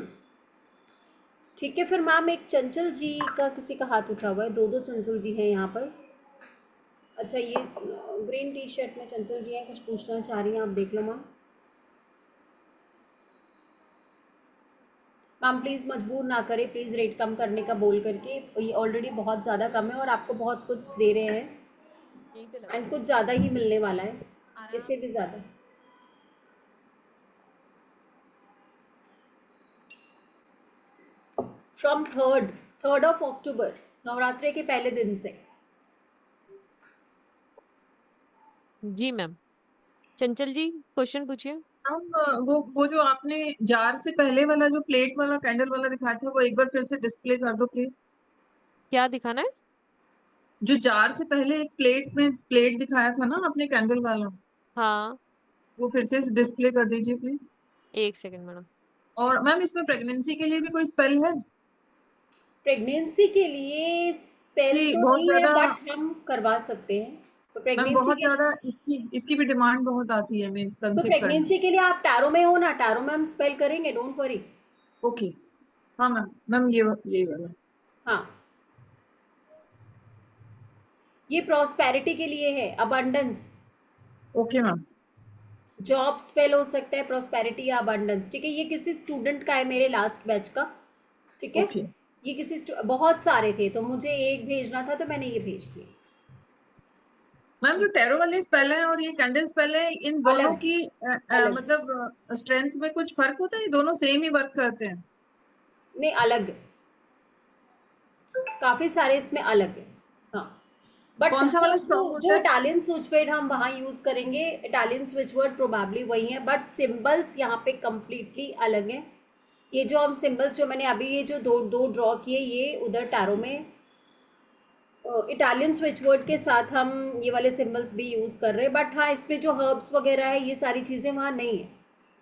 ठीक है, फिर मैम एक चंचल जी का किसी का हाथ उठा हुआ है, दो चंचल जी हैं यहाँ पर। अच्छा, ये ग्रीन टी शर्ट में चंचल जी हैं, कुछ पूछना चाह रही हैं, आप देख लो मैम। मैम प्लीज़ मजबूर ना करें, प्लीज़ रेट कम करने का बोल करके, ये ऑलरेडी बहुत ज़्यादा कम है और आपको बहुत कुछ दे रहे हैं यहीं पे लगा एंड कुछ ज़्यादा ही मिलने वाला है, आराम इससे भी ज़्यादा। From third of October, Navratri के पहले दिन से। जी मैम। चंचल जी क्वेश्चन पूछिए। हम वो जो आपने जार से पहले वाला जो प्लेट वाला कैंडल वाला दिखाया था वो एक बार फिर से डिस्प्ले कर दो प्लीज। क्या दिखाना है? जो जार से पहले एक प्लेट दिखाया था ना आपने कैंडल वाला, हाँ, वो फिर से डिस्प्ले कर दीजिए प्लीज। एक सेकंड मैडम। और मैम इसमें प्रेगनेंसी के लिए भी कोई स्पेल है प्रेगनेंसी के लिए स्पेल कि तो बहुत नहीं है, ज्यादा? बट हम करवा सकते हैं। तो मैम प्रेगनेंसी बहुत के ज्यादा इसकी भी डिमांड बहुत आती है मीन्स तो कंसीव करने। प्रेगनेंसी के लिए आप टैरो में हो ना, टैरो में हम स्पेल करेंगे, डोंट वरी। ओके, हाँ मैम, मैम ये वाला। हाँ, ये प्रॉस्पेरिटी के लिए है, abundance. Okay ma'am. Job spell हो सकता है, प्रॉस्पेरिटी या अबंडेंस। ठीक है, ये किसी स्टूडेंट का है, मेरे लास्ट बैच का। ठीक है, ओके ये बहुत सारे थे तो मुझे एक भेजना था तो मैंने ये भेज दिया। मैम, जो टैरो वाले स्पेल है और ये कैंडल स्पेल है, इन दोनों अलग की अलग मतलब स्ट्रेंथ में कुछ फर्क होता है? ये दोनों सेम ही वर्क करते हैं? नहीं, अलग है, काफी सारे इसमें अलग है। हाँ, बट कौन सा वाला स्ट्रॉन्ग जो होता जो है? इटालियन स्विच वर्ड हम वहाँ यूज करेंगे, इटालियन स्विच वर्ड प्रोबेबली वही है, बट सिंबल्स यहाँ पे कम्प्लीटली अलग है। ये जो हम सिंबल्स जो मैंने अभी ये जो दो ड्रॉ किए, ये उधर टैरो में इटालियन स्विच वर्ड के साथ हम ये वाले सिंबल्स भी यूज़ कर रहे हैं, बट हाँ इसमें जो हर्ब्स वगैरह है ये सारी चीज़ें वहाँ नहीं है।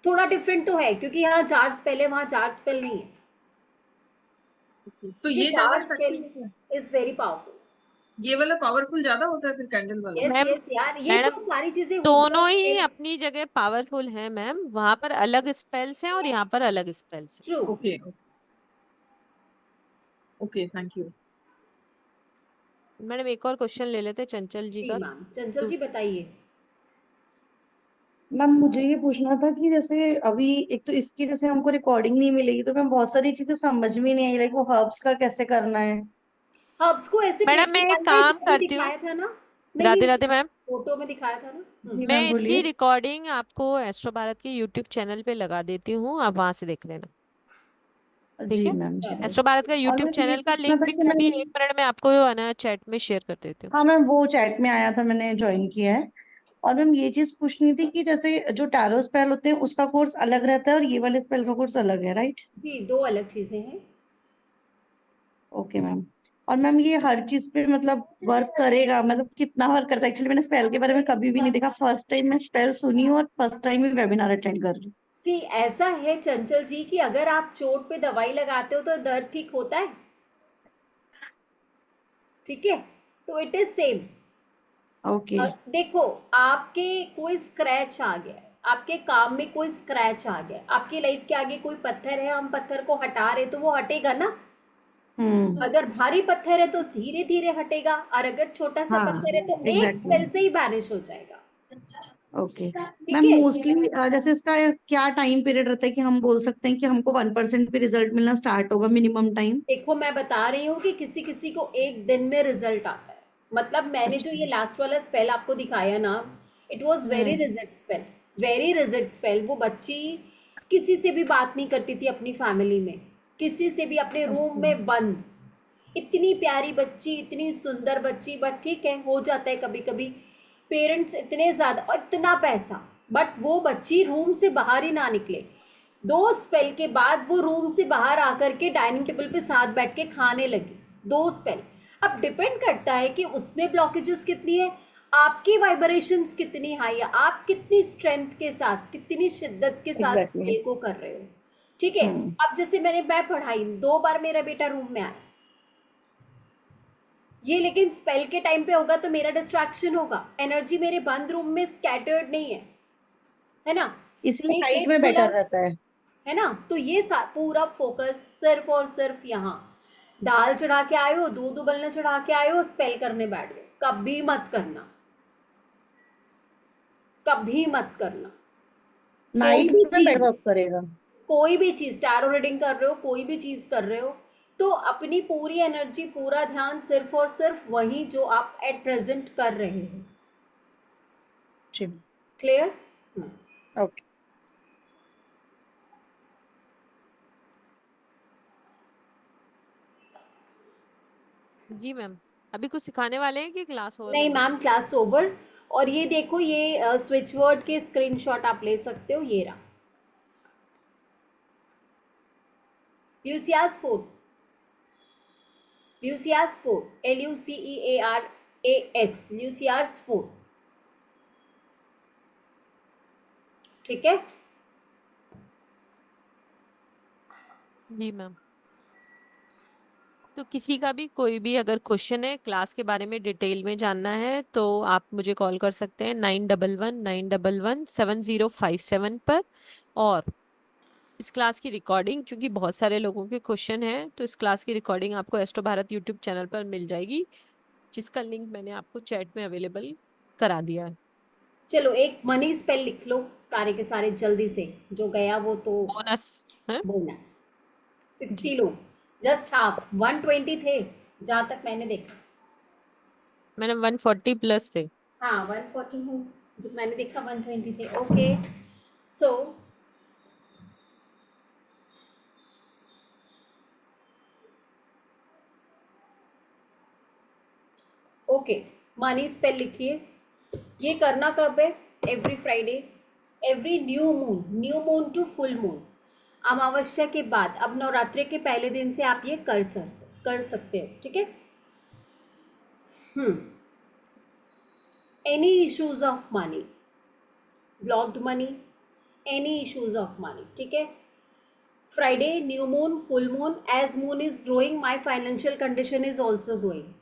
थोड़ा डिफरेंट तो है क्योंकि यहाँ जार स्पेल है, वहाँ जार स्पेल नहीं है। तो ये ये ज्यादा जार स्पेल इफेक्टिव होता है? Is very powerful. ये वाला पावरफुल ज्यादा होता है फिर कैंडल वाला? यस मैम, यस यार, ये तो मैडम सारी चीज़ें दोनों ही अपनी जगह पावरफुल हैं मैम। वहां पर अलग स्पेल्स हैं और यहाँ पर अलग स्पेल्स हैं। True. Okay okay, thank you. Madam एक और क्वेश्चन ले लेते हैं चंचल जी जी का। मैम, चंचल जी बताइए। मैम मुझे ये पूछना था कि जैसे अभी एक तो इसकी जैसे हमको रिकॉर्डिंग नहीं मिलेगी तो मैम बहुत सारी चीजें समझ में नहीं आई, लाइक वो हर्ब्स का कैसे करना है। हर्ब्स को ऐसे मैडम मैं एक प्रैक्टिकल में काम जो अभी करती हूँ। दिखाया था ना, नहीं राधे नहीं, राधे मैम। फोटो में दिखाया था ना। जी मैं मैम इसकी बोलिए। रिकॉर्डिंग आपको एस्ट्रो भारत के यूट्यूब चैनल पे लगा देती हूँ, आप वहां से देख लेना। ठीक जी है। मैम चलो, जरूर। एस्ट्रो भारत का और यूट्यूब मैम ये चैनल का पूछना लिंक था भी कि मैं अभी मैंने, 1 मिनट में आपको ना चैट में शेयर कर देती हूँ। हाँ मैम वो चैट में आया था, मैंने ज्वाइन किया है। और मैम ये चीज पूछनी थी कि जैसे जो टैरो स्पेल होते हैं उसका कोर्स अलग रहता है और ये वाले स्पेल का कोर्स अलग है, राइट? जी दो अलग चीज़ें हैं। Okay ma'am. और मैम ये हर चीज पे मतलब वर्क करेगा, मतलब कितना वर्क करता है? एक्चुअली मैंने स्पेल के बारे में कभी भी नहीं देखा, फर्स्ट टाइम मैं स्पेल सुनी हूँ और फर्स्ट टाइम ही वेबिनार अटेंड कर रही हूँ। सी ऐसा है चंचल जी कि अगर आप चोट पे दवाई लगाते हो तो दर्द ठीक होता है। ठीक है, तो इट इज सेम। ओके। देखो, आपके कोई स्क्रैच आ गया, आपके काम में कोई स्क्रैच आ गया, आपकी लाइफ के आगे कोई पत्थर है, हम पत्थर को हटा रहे तो वो हटेगा ना। हम्म। अगर भारी पत्थर है तो धीरे धीरे हटेगा, और अगर छोटा सा हाँ पत्थर है तो एक एग्जैक्टली। स्पेल से ही बैनिश हो जाएगा। ओके ठीक मैम, है, मोस्टली जैसे इसका क्या टाइम पीरियड रहता है कि हम बोल सकते हैं कि हमको 1% पे रिजल्ट मिलना स्टार्ट होगा, मिनिमम टाइम? देखो मैं बता रही हूँ कि किसी किसी को एक दिन में रिजल्ट आता है। मतलब मैंने जो अच्छा। ये लास्ट वाला स्पेल आपको दिखाया ना, it was very hmm. Rigid spell, very rigid spell. वो बच्ची किसी से भी बात नहीं करती थी अपनी फैमिली में, किसी से भी, अपने रूम अच्छा। में बंद। इतनी प्यारी बच्ची, इतनी सुंदर बच्ची, बट ठीक है, हो जाता है कभी कभी। पेरेंट्स इतने ज़्यादा और इतना पैसा, बट वो बच्ची रूम से बाहर ही ना निकले। 2 स्पेल के बाद वो रूम से बाहर आकर के डाइनिंग टेबल पे साथ बैठ के खाने लगी। 2 स्पेल। अब डिपेंड करता है कि उसमें ब्लॉकेजेस कितनी है, आपकी वाइब्रेशंस कितनी हाई है, आप कितनी स्ट्रेंथ के साथ, कितनी शिद्दत के साथ एग्जैक्टली। स्पेल को कर रहे हो। ठीक है, हम्म। अब जैसे मैं पढ़ाई 2 बार मेरा बेटा रूम में आया, ये लेकिन स्पेल के टाइम पे होगा तो मेरा डिस्ट्रैक्शन होगा, एनर्जी मेरे बंद रूम में स्कैटर्ड नहीं है, है ना। इसलिए एक हाइट एक में खुला, बेटर रहता है। है ना। तो ये पूरा फोकस सिर्फ और सिर्फ यहाँ, दाल चढ़ा के आए हो, दूध उबलने चढ़ा के आए हो, स्पेल करने बैठ गए, कभी मत करना, कभी मत करना। कोई नाइट भी में बेटर चीज, वर्क करेगा। कोई भी चीज, टैरो रीडिंग कर रहे हो, कोई भी चीज कर रहे हो, तो अपनी पूरी एनर्जी, पूरा ध्यान सिर्फ और सिर्फ वही जो आप एट प्रेजेंट कर रहे हो। जी। क्लियर? ओके। जी मैम, अभी कुछ सिखाने वाले हैं कि क्लास ओवर नहीं करनी है? Ma'am, class over. और ये देखो, ये स्विच वर्ड के स्क्रीनशॉट आप ले सकते हो, ये रहा, ल्यूसियास फोर, ल्यूसियास फोर, LUCEARAS, ल्यूसियास फोर। ठीक है। जी मैम। तो किसी का भी कोई भी अगर क्वेश्चन है, क्लास के बारे में डिटेल में जानना है, तो आप मुझे कॉल कर सकते हैं 9119117057 पर। और इस क्लास की रिकॉर्डिंग, क्योंकि बहुत सारे लोगों के क्वेश्चन हैं, तो इस क्लास की रिकॉर्डिंग आपको एस्ट्रो भारत यूट्यूब चैनल पर मिल जाएगी, जिसका लिंक मैंने आपको चैट में अवेलेबल करा दिया है। चलो एक मनी स्पेल लिख लो सारे के सारे जल्दी से, जो गया वो तो बोनस है बोनस। जी 60 लो, जस्ट हाफ, 120 थे जहां तक मैंने देखा। मैंने 140 प्लस थे। हाँ 140 हूँ, जो मैंने देखा 120 थे। Okay so okay, money spell लिखिए। ये करना कब है? Every Friday, every new moon, new moon to full moon, अमावस्या के बाद। अब नवरात्रि के पहले दिन से आप ये कर सकते हो। ठीक है। Any issues of money, blocked money, any issues of money. ठीक है। Friday, new moon, full moon, as moon is growing my financial condition is also growing.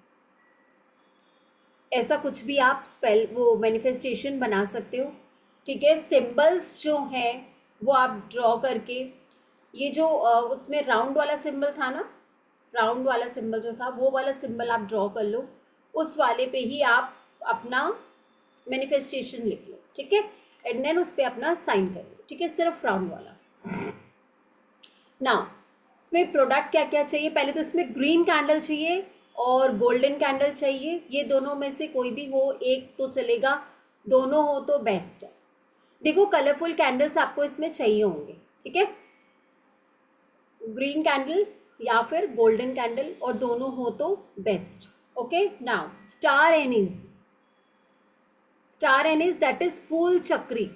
ऐसा कुछ भी आप स्पेल, वो मैनिफेस्टेशन बना सकते हो। ठीक है। सिंबल्स जो हैं वो आप ड्रॉ करके, ये जो उसमें राउंड वाला सिंबल था ना, राउंड वाला सिंबल जो था, वो वाला सिंबल आप ड्रॉ कर लो, उस वाले पे ही आप अपना मैनिफेस्टेशन लिख लो। ठीक है। एंड देन उस पर अपना साइन कर लो। ठीक है, सिर्फ राउंड वाला। नाउ इसमें प्रोडक्ट क्या क्या चाहिए? पहले तो इसमें ग्रीन कैंडल चाहिए और गोल्डन कैंडल चाहिए। ये दोनों में से कोई भी हो, एक तो चलेगा, दोनों हो तो बेस्ट है। देखो कलरफुल कैंडल्स आपको इसमें चाहिए होंगे। ठीक है, ग्रीन कैंडल या फिर गोल्डन कैंडल, और दोनों हो तो best. Okay. Now star anise, star anise that is फूल चक्री।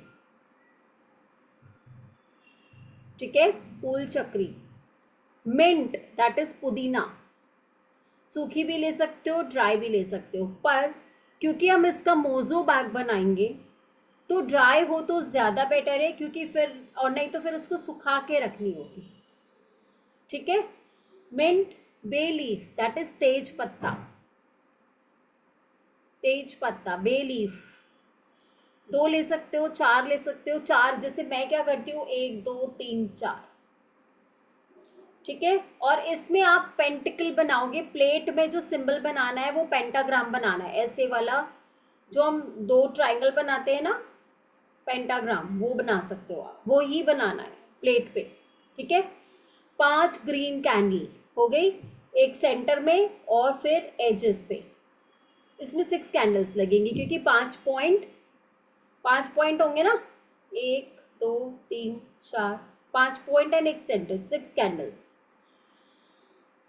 ठीक है, फूल चक्री। मिंट दैट इज पुदीना, सूखी भी ले सकते हो, ड्राई भी ले सकते हो, पर क्योंकि हम इसका मोजो बैग बनाएंगे तो ड्राई हो तो ज़्यादा बेटर है, क्योंकि फिर, और नहीं तो फिर उसको सुखा के रखनी होगी। ठीक है। Mint, bay leaf that is तेज पत्ता, तेज पत्ता, बे लीफ 2 ले सकते हो, 4 ले सकते हो। 4 जैसे मैं क्या करती हूँ, 1 2 3 4। ठीक है। और इसमें आप पेंटिकल बनाओगे, प्लेट में जो सिंबल बनाना है वो पेंटाग्राम बनाना है, ऐसे वाला जो हम 2 ट्राइंगल बनाते हैं ना, पेंटाग्राम, वो बना सकते हो आप, वो ही बनाना है प्लेट पे। ठीक है। 5 ग्रीन कैंडल हो गई, एक सेंटर में और फिर एजेस पे। इसमें 6 कैंडल्स लगेंगी, क्योंकि 5 पॉइंट होंगे ना, 1 2 3 4, 5 पॉइंट एंड एक सेंटर, 6 कैंडल्स।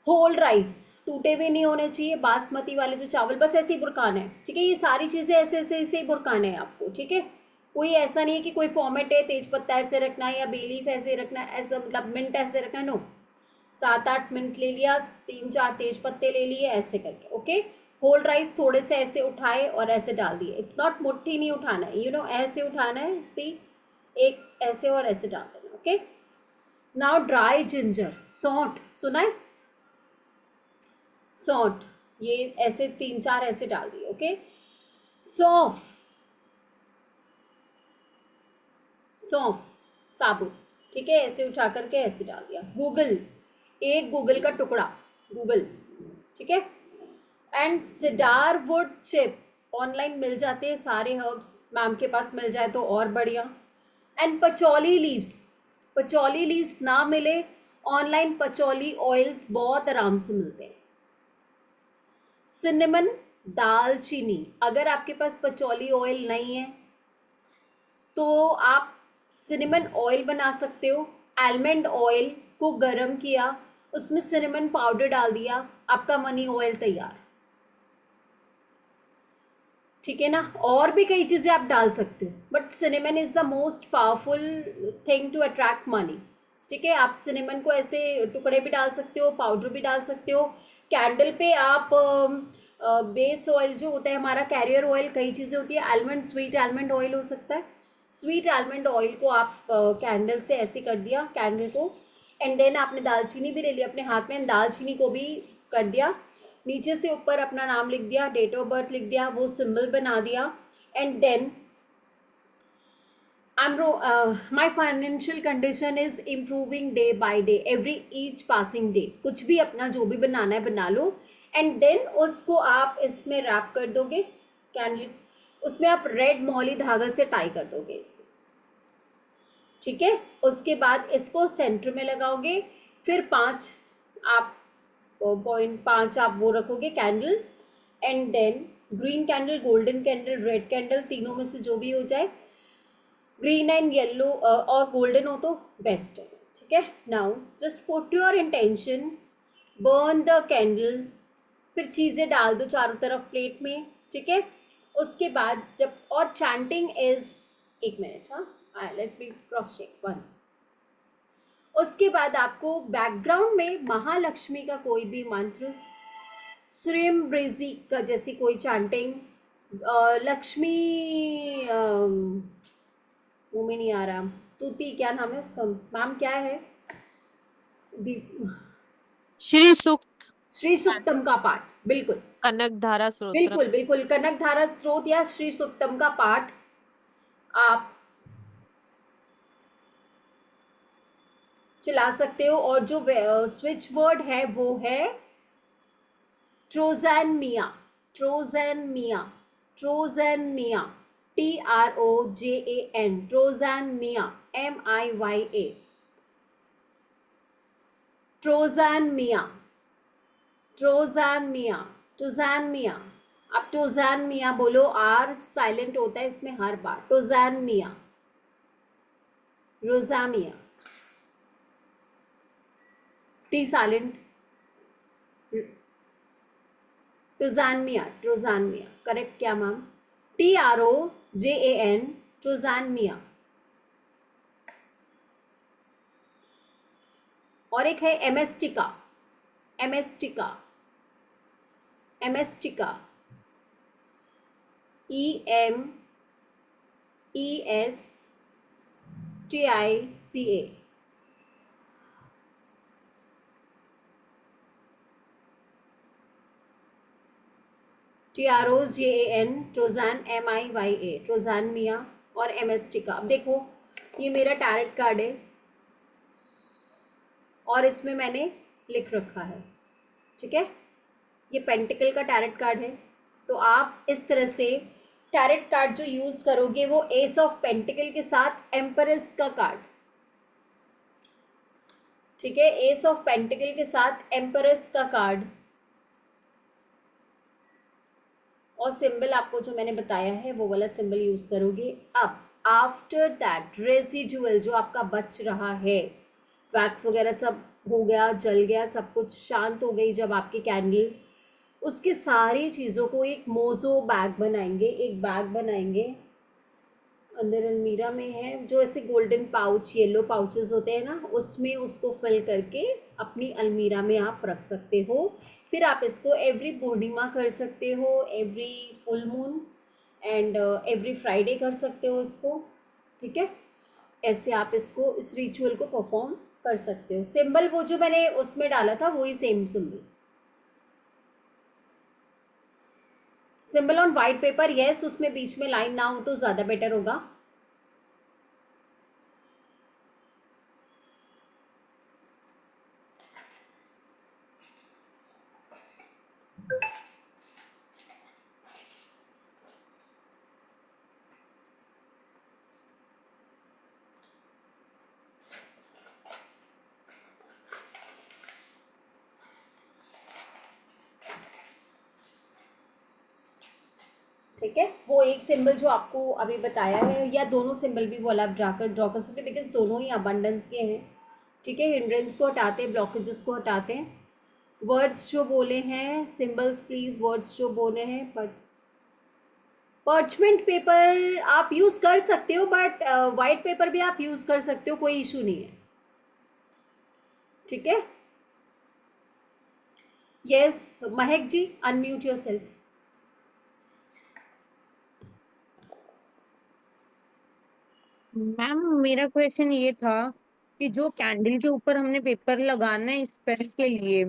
होल राइस, टूटे हुए नहीं होने चाहिए, बासमती वाले जो चावल, बस ऐसे ही बुरकाना है। ठीक है, ये सारी चीज़ें ऐसे ऐसे ऐसे ही बुरकाना है आपको। ठीक है, कोई ऐसा नहीं है कि कोई फॉर्मेट है, तेज पत्ता ऐसे रखना है या बेलीफ ऐसे रखना है, ऐसा मतलब मिंट ऐसे रखना है, नो। 7-8 मिनट ले लिया, 3-4 तेज पत्ते ले लिए, ऐसे करके। ओके। होल राइस थोड़े से ऐसे उठाए और ऐसे डाल दिए, इट्स नॉट मुट्ठी नहीं उठाना है, ऐसे उठाना है, सी, एक ऐसे और ऐसे डाल देना। ओके। नाउ ड्राई जिंजर, सौंठ, सुना है? सौंठ, ये ऐसे 3-4 ऐसे डाल दिए। ओके। सौंफ, सौंफ साबुत। ठीक है, ऐसे उठा करके ऐसे डाल दिया। गूगल, एक गूगल का टुकड़ा, गूगल, ठीक है। And cedar wood chip, online मिल जाते हैं सारे हर्ब्स, मैम के पास मिल जाए तो और बढ़िया। And patchouli leaves, patchouli leaves ना मिले, ऑनलाइन पचौली ऑयल्स बहुत आराम से मिलते हैं। सिनेमन, दालचीनी, अगर आपके पास पचौली ऑयल नहीं है तो आप सिनेमन ऑयल बना सकते हो। आलमंड ऑयल को गर्म किया, उसमें सिनेमन पाउडर डाल दिया, आपका मनी ऑयल तैयार, ठीक है ना। और भी कई चीजें आप डाल सकते हो, but cinnamon is the most powerful thing to attract money, ठीक है। आप सिनेमन को ऐसे टुकड़े भी डाल सकते हो, पाउडर भी डाल सकते हो। कैंडल पे आप बेस ऑयल जो होता है हमारा, कैरियर ऑयल, कई चीज़ें होती है, आलमंड, स्वीट आलमंड ऑयल हो सकता है। स्वीट आलमंड ऑयल को आप कैंडल से ऐसे कर दिया, कैंडल को, एंड देन आपने दालचीनी भी ले लिया अपने हाथ में, दालचीनी को भी कर दिया, नीचे से ऊपर अपना नाम लिख दिया, डेट ऑफ बर्थ लिख दिया, वो सिंबल बना दिया, and then my financial condition is improving day by day, every each passing day, कुछ भी अपना जो भी बनाना है बना लो, एंड देन उसको आप इसमें रैप कर दोगे कैंडल, उसमें आप रेड मौली धागा से टाई कर दोगे इसको, ठीक है। उसके बाद इसको सेंटर में लगाओगे, फिर 5 आप 0.5 आप वो रखोगे candle, and then green candle, golden candle, red candle, तीनों में से जो भी हो जाए, ग्रीन एंड येलो और गोल्डन हो तो बेस्ट है, ठीक है। Now just put your intention, burn the candle, फिर चीज़ें डाल दो चारों तरफ प्लेट में, ठीक है। उसके बाद जब, और चैंटिंग इज, एक मिनट, हाँ let me cross check once. उसके बाद आपको बैकग्राउंड में महालक्ष्मी का कोई भी मंत्र, श्रीम ब्रेजी का जैसी कोई चैंटिंग, लक्ष्मी मुंह में नहीं आ रहा, स्तुति, क्या नाम है उसका मैम, क्या है, श्री सूक्त, श्री सुक्तम का पाठ, बिल्कुल कनक धारा स्त्रोत्र, बिल्कुल बिल्कुल, कनक धारा स्त्रोत या श्री सुक्तम का पाठ आप चला सकते हो। और जो स्विच वर्ड है वो है ट्रोजैन मिया, ट्रोजैन मिया, ट्रोजैन मिया, TROJAN, ट्रोजैन मिया, MIYA, ट्रोजैन मिया, ट्रोजैन मिया, ट्रोजैन मिया। अब ट्रोजैन मिया बोलो, आर साइलेंट होता है इसमें हर बार, ट्रोजैन मिया, रोजामिया, टी साइलेंट, ट्रोजानमिया, ट्रोजानमिया, करेक्ट क्या मैम, TROJAN, ट्रोजानमिया। और एक है एमेस्टिका, एमेस्टिका, एमेस्टिका, EMESTICA, TROJAN, ट्रोजान, MIYA, ट्रोजान मिया और एमेस्टिका। अब देखो ये मेरा टैरेट कार्ड है और इसमें मैंने लिख रखा है, ठीक है, ये पेंटिकल का टैरेट कार्ड है। तो आप इस तरह से टैरेट कार्ड जो यूज करोगे वो एस ऑफ पेंटिकल के साथ एम्परेस का कार्ड, ठीक है, एस ऑफ पेंटिकल के साथ एम्परेस का कार्ड, और सिंबल आपको जो मैंने बताया है वो वाला सिंबल यूज करोगे। अब आफ्टर दैट रेसिडुअल जो आपका बच रहा है, वैक्स वगैरह सब हो गया, जल गया, सब कुछ शांत हो गई जब आपकी कैंडल, उसकी सारी चीज़ों को एक मोज़ो बैग बनाएंगे, एक बैग बनाएंगे, अंदर अलमीरा में है जो ऐसे गोल्डन पाउच, येलो पाउचेस होते हैं ना, उसमें उसको फिल करके अपनी अलमीरा में आप रख सकते हो। फिर आप इसको एवरी पूर्णिमा कर सकते हो, every full moon and every Friday कर सकते हो इसको, ठीक है। ऐसे आप इसको, इस रिचुअल को परफॉर्म कर सकते हो। सिंबल वो जो मैंने उसमें डाला था वही same symbol, symbol on white paper, yes, उसमें बीच में लाइन ना हो तो ज़्यादा बेटर होगा। ठीक है, वो एक सिंबल जो आपको अभी बताया है, या दोनों सिंबल भी बोला आप ड्रॉ कर सकते, बिकॉज दोनों ही अबंडेंस के हैं। ठीक है, हिंड्रेंस को हटाते हैं, ब्लॉकेजेस को हटाते हैं। वर्ड्स जो बोले हैं, सिंबल्स प्लीज, वर्ड्स जो बोले हैं, बट पर्चमेंट पेपर आप यूज कर सकते हो, बट वाइट पेपर भी आप यूज कर सकते हो, कोई इशू नहीं है। ठीक है, यस महक जी, अनम्यूट योरसेल्फ। मैम मेरा क्वेश्चन ये था कि जो कैंडल के ऊपर हमने पेपर लगाना है स्पेल के लिए,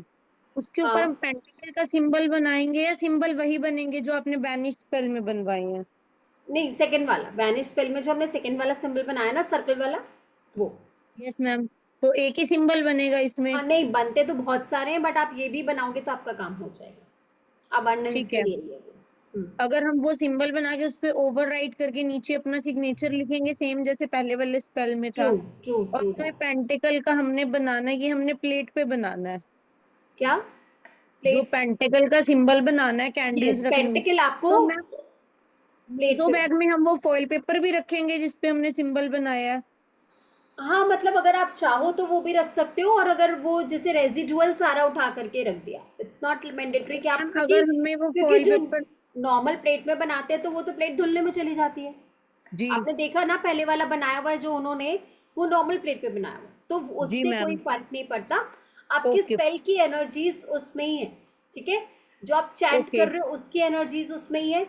उसके ऊपर हम हाँ, पेंटिकल का सिंबल बनाएंगे या सिंबल वही बनेंगे जो आपने बैनिश स्पेल में बनवाए हैं? नहीं, सेकंड वाला बैनिश स्पेल में जो हमने सेकंड वाला सिंबल बनाया ना, सर्कल वाला, वो। यस मैम, तो एक ही सिंबल बनेगा इसमें? हाँ, नहीं बनते तो बहुत सारे हैं, बट आप ये भी बनाओगे तो आपका काम हो जाएगा, अबंडेंस ठीक के है, लिए ये वो। अगर हम वो सिंबल बना के उस पे ओवर राइट करके नीचे अपना सिग्नेचर लिखेंगे सेम जैसे पहले वाले स्पेल में था, ट्रू ट्रू और ट्रू जो ये दैट। पेंटिकल का हमने बनाना है ये हमने प्लेट पे बनाना है, क्या जो प्लेट? पेंटिकल का सिंबल बनाना है कैंडल्स यस, रखनी है, पेंटिकल आपको तो मैम प्लेट मोजो पे। बैग में हम वो फॉइल पेपर भी रखेंगे जिसपे हमने सिंबल बनाया है? हाँ, मतलब अगर आप चाहो तो वो भी रख सकते हो, और अगर वो जैसे रेजिडुअल सारा उठा करके रख दिया, इट्स नॉट मैंडेटरी कि आप, मैम क्योंकि अगर हमें वो क्योंकि फॉइल जो पेपर, नॉर्मल प्लेट में बनाते हैं तो वो तो प्लेट धुलने में चली जाती है। जी आपने देखा ना, पहले वाला बनाया हुआ है जो उन्होंने, वो नॉर्मल प्लेट पे बनाया हुआ है, तो जी उससे कोई मैम, फर्क नहीं पड़ता। आपकी ओके स्पेल की एनर्जीज उसमें ही है। ठीक है, जो आप चैंट ओके, कर रहे हो उसकी एनर्जीज उसमें ही है।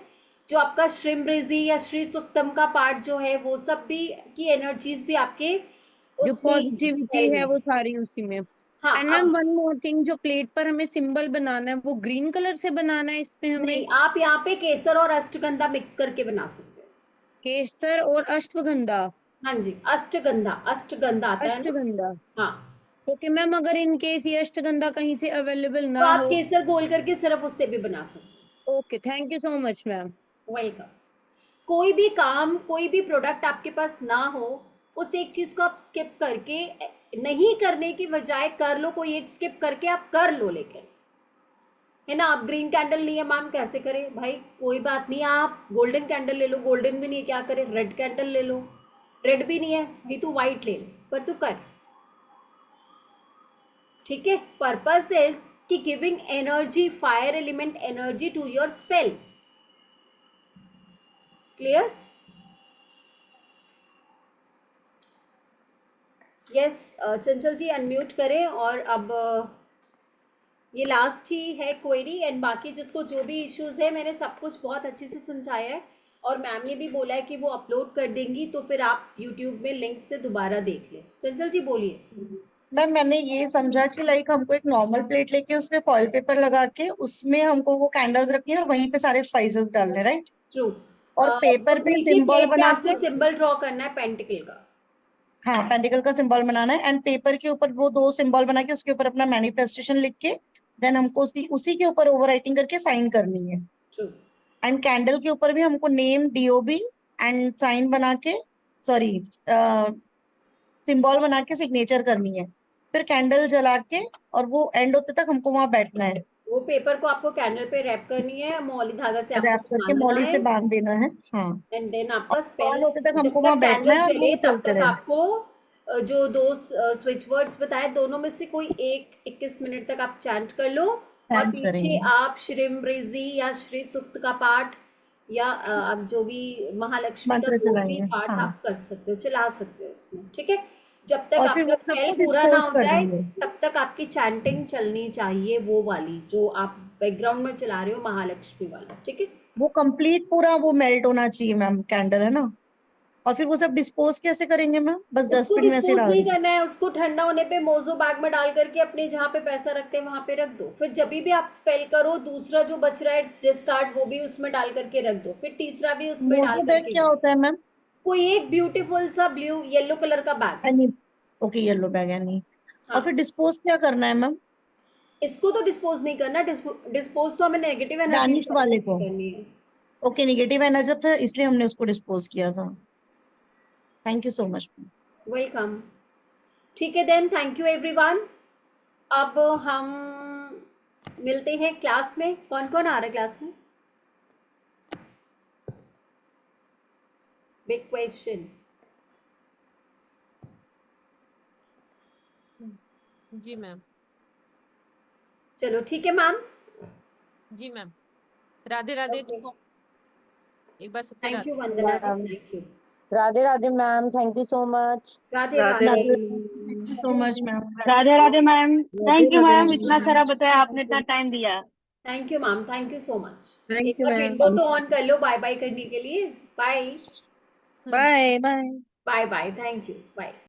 जो आपका श्रीमृजी या श्री सुक्तम का पार्ट जो है, वो सब भी की एनर्जीज भी आपके जो उसमें ही है, पॉजिटिविटी स्पेल है में। वो सारी उसी में। हाँ, एंड मैम अब वन मोर थिंग, जो प्लेट पर हमें सिंबल बनाना है वो ग्रीन कलर से बनाना है इस पे हमें? नहीं, आप यहाँ पे केसर और अष्टगंधा मिक्स करके बना सकते हो। केसर और अश्वगंधा? हाँ जी, अष्टगंधा, अष्टगंधा आता है ना। अष्टगंधा, हाँ, ओके मैम, अगर इन केस ये अष्टगंधा कहीं से अवेलेबल तो ना आप हो? केसर घोल करके सिर्फ उससे भी बना सकते okay, thank you so much ma'am. हो। वेलकम। कोई भी काम, कोई भी प्रोडक्ट आपके पास ना हो, उस एक चीज को आप स्किप करके, नहीं करने की बजाय कर लो, कोई एक स्किप करके आप कर लो, लेकिन है ना। आप ग्रीन कैंडल नहीं है मैम, कैसे करें भाई? कोई बात नहीं, आप गोल्डन कैंडल ले लो, गोल्डन भी नहीं है क्या करें? रेड कैंडल ले लो, रेड भी नहीं है भाई, तू व्हाइट ले लो, पर तू कर। ठीक है, पर्पस इज कि giving energy, fire element energy to your spell. Clear? Yes, Chanchal ji unmute करें। और अब ये लास्ट ही है क्वेरी, एंड बाकी जिसको जो भी इश्यूज है, मैंने सब कुछ बहुत अच्छे से समझाया है, और मैम ने भी बोला है कि वो अपलोड कर देंगी, तो फिर आप यूट्यूब में लिंक से दोबारा देख लें। चंचल जी बोलिए। मैम मैंने ये समझा कि लाइक हमको एक नॉर्मल प्लेट लेके उसमें फॉइल पेपर लगा के उसमें हमको वो कैंडल्स रखनी है और वहीं पे सारे स्पाइसेस डालने, राइट? ट्रू। और पेपर उस पे नीची सिंबल प्लेट पे बना आपको के, सिंबल ड्रॉ करना है पेंटिकल का। हाँ पेंटिकल का सिंबल बनाना है, एंड पेपर के ऊपर वो दो सिंबल बना के उसके ऊपर अपना मैनिफेस्टेशन लिख के देन हमको उसी उसी के ऊपर ओवर राइटिंग करके साइन करनी है। ट्रू। एंड कैंडल के ऊपर भी हमको नेम, डीओबी एंड साइन बना के, सॉरी, सिंबल बना के सिग्नेचर करनी है। फिर कैंडल जला के और वो एंड होते तक हमको वहां बैठना है, वो पेपर को आपको कैंडल पे रैप करनी है, मौली धागा से आपको रैप करके बांधना मौली है, से बांध देना है। हाँ, एंड देन और आपका स्पेल। ऑन होते तक जब हमको तक वहां बैठना कैंडल है और जले वो तब चलते तक रहे। आपको जो दो स्विच वर्ड्स बताए, दोनों में से कोई एक 21 मिनट तक आप चैंट कर लो, और चैंट पीछे करेंगे। आप श्रीमृजी या श्री सुक्त का पाठ, या आप जो भी महालक्ष्मी का मंत्र कोई भी चलाएंगे, पाठ हाँ। आप कर सकते हो, चला सकते हो उसमें। ठीक है, जब तक और फिर आपका वो स्पेल सबको पूरा ना डिस्पोज हो कर जाए, देंगे। तब तक आपकी चैंटिंग चलनी चाहिए, वो वाली जो आप बैकग्राउंड में चला रहे हो, महालक्ष्मी वाला। ठीक है, वो कंप्लीट पूरा वो मेल्ट होना चाहिए मैम, कैंडल है ना। और फिर वो सब डिस्पोज कैसे करेंगे मैम? बस उसको डस्टबिन में ऐसे डिस्पोज डाल नहीं देंगे? करना है, उसको ठंडा होने पे मोजो बैग में डाल करके अपने जहाँ पे पैसा रखते हैं वहां पे रख दो। फिर जब भी आप स्पेल करो, दूसरा जो बच रहा है डिस्कार्ड, वो भी उसमें डाल करके रख दो, फिर तीसरा भी उसमें डाल मोजो बैग करके क्या रख दो। होता है मैम? कोई एक ब्यूटीफुल सा ब्लू येलो कलर का bag. Any, okay, yellow bag any. और फिर हाँ, डिस्पोज क्या करना है मैम? इसको तो डिस्पोज नहीं करना, डिस्पोज तो हमें नेगेटिव एनर्जी डैनिश वाले को? करनी है। ओके, निगेटिव एनर्जी था इसलिए हमने उसको डिस्पोज किया था। Thank you so much. Welcome. ठीक है देन, थैंक यू एवरीवन। अब हम मिलते हैं क्लास में। कौन कौन आ रहा है क्लास में? Big question. जी मैम। चलो ठीक है मैम। जी मैम। राधे राधे। Okay. तो एक बार सबसे thank you Radhe. Vandana ji, ma'am thank you. Radhe Radhe ma'am, thank you so much. Radhe Radhe Radhe. Radhe thank you so much ma'am. Radhe Radhe ma'am, thank you Radhe ma'am, Radhe इतना सारा बताया आपने, इतना टाइम दिया। Thank you ma'am, thank you so much. Thank एक यू बार मैम। विंडो तो on कर लो बाय बाय करने के लिए। Bye bye bye. Bye bye, thank you, bye.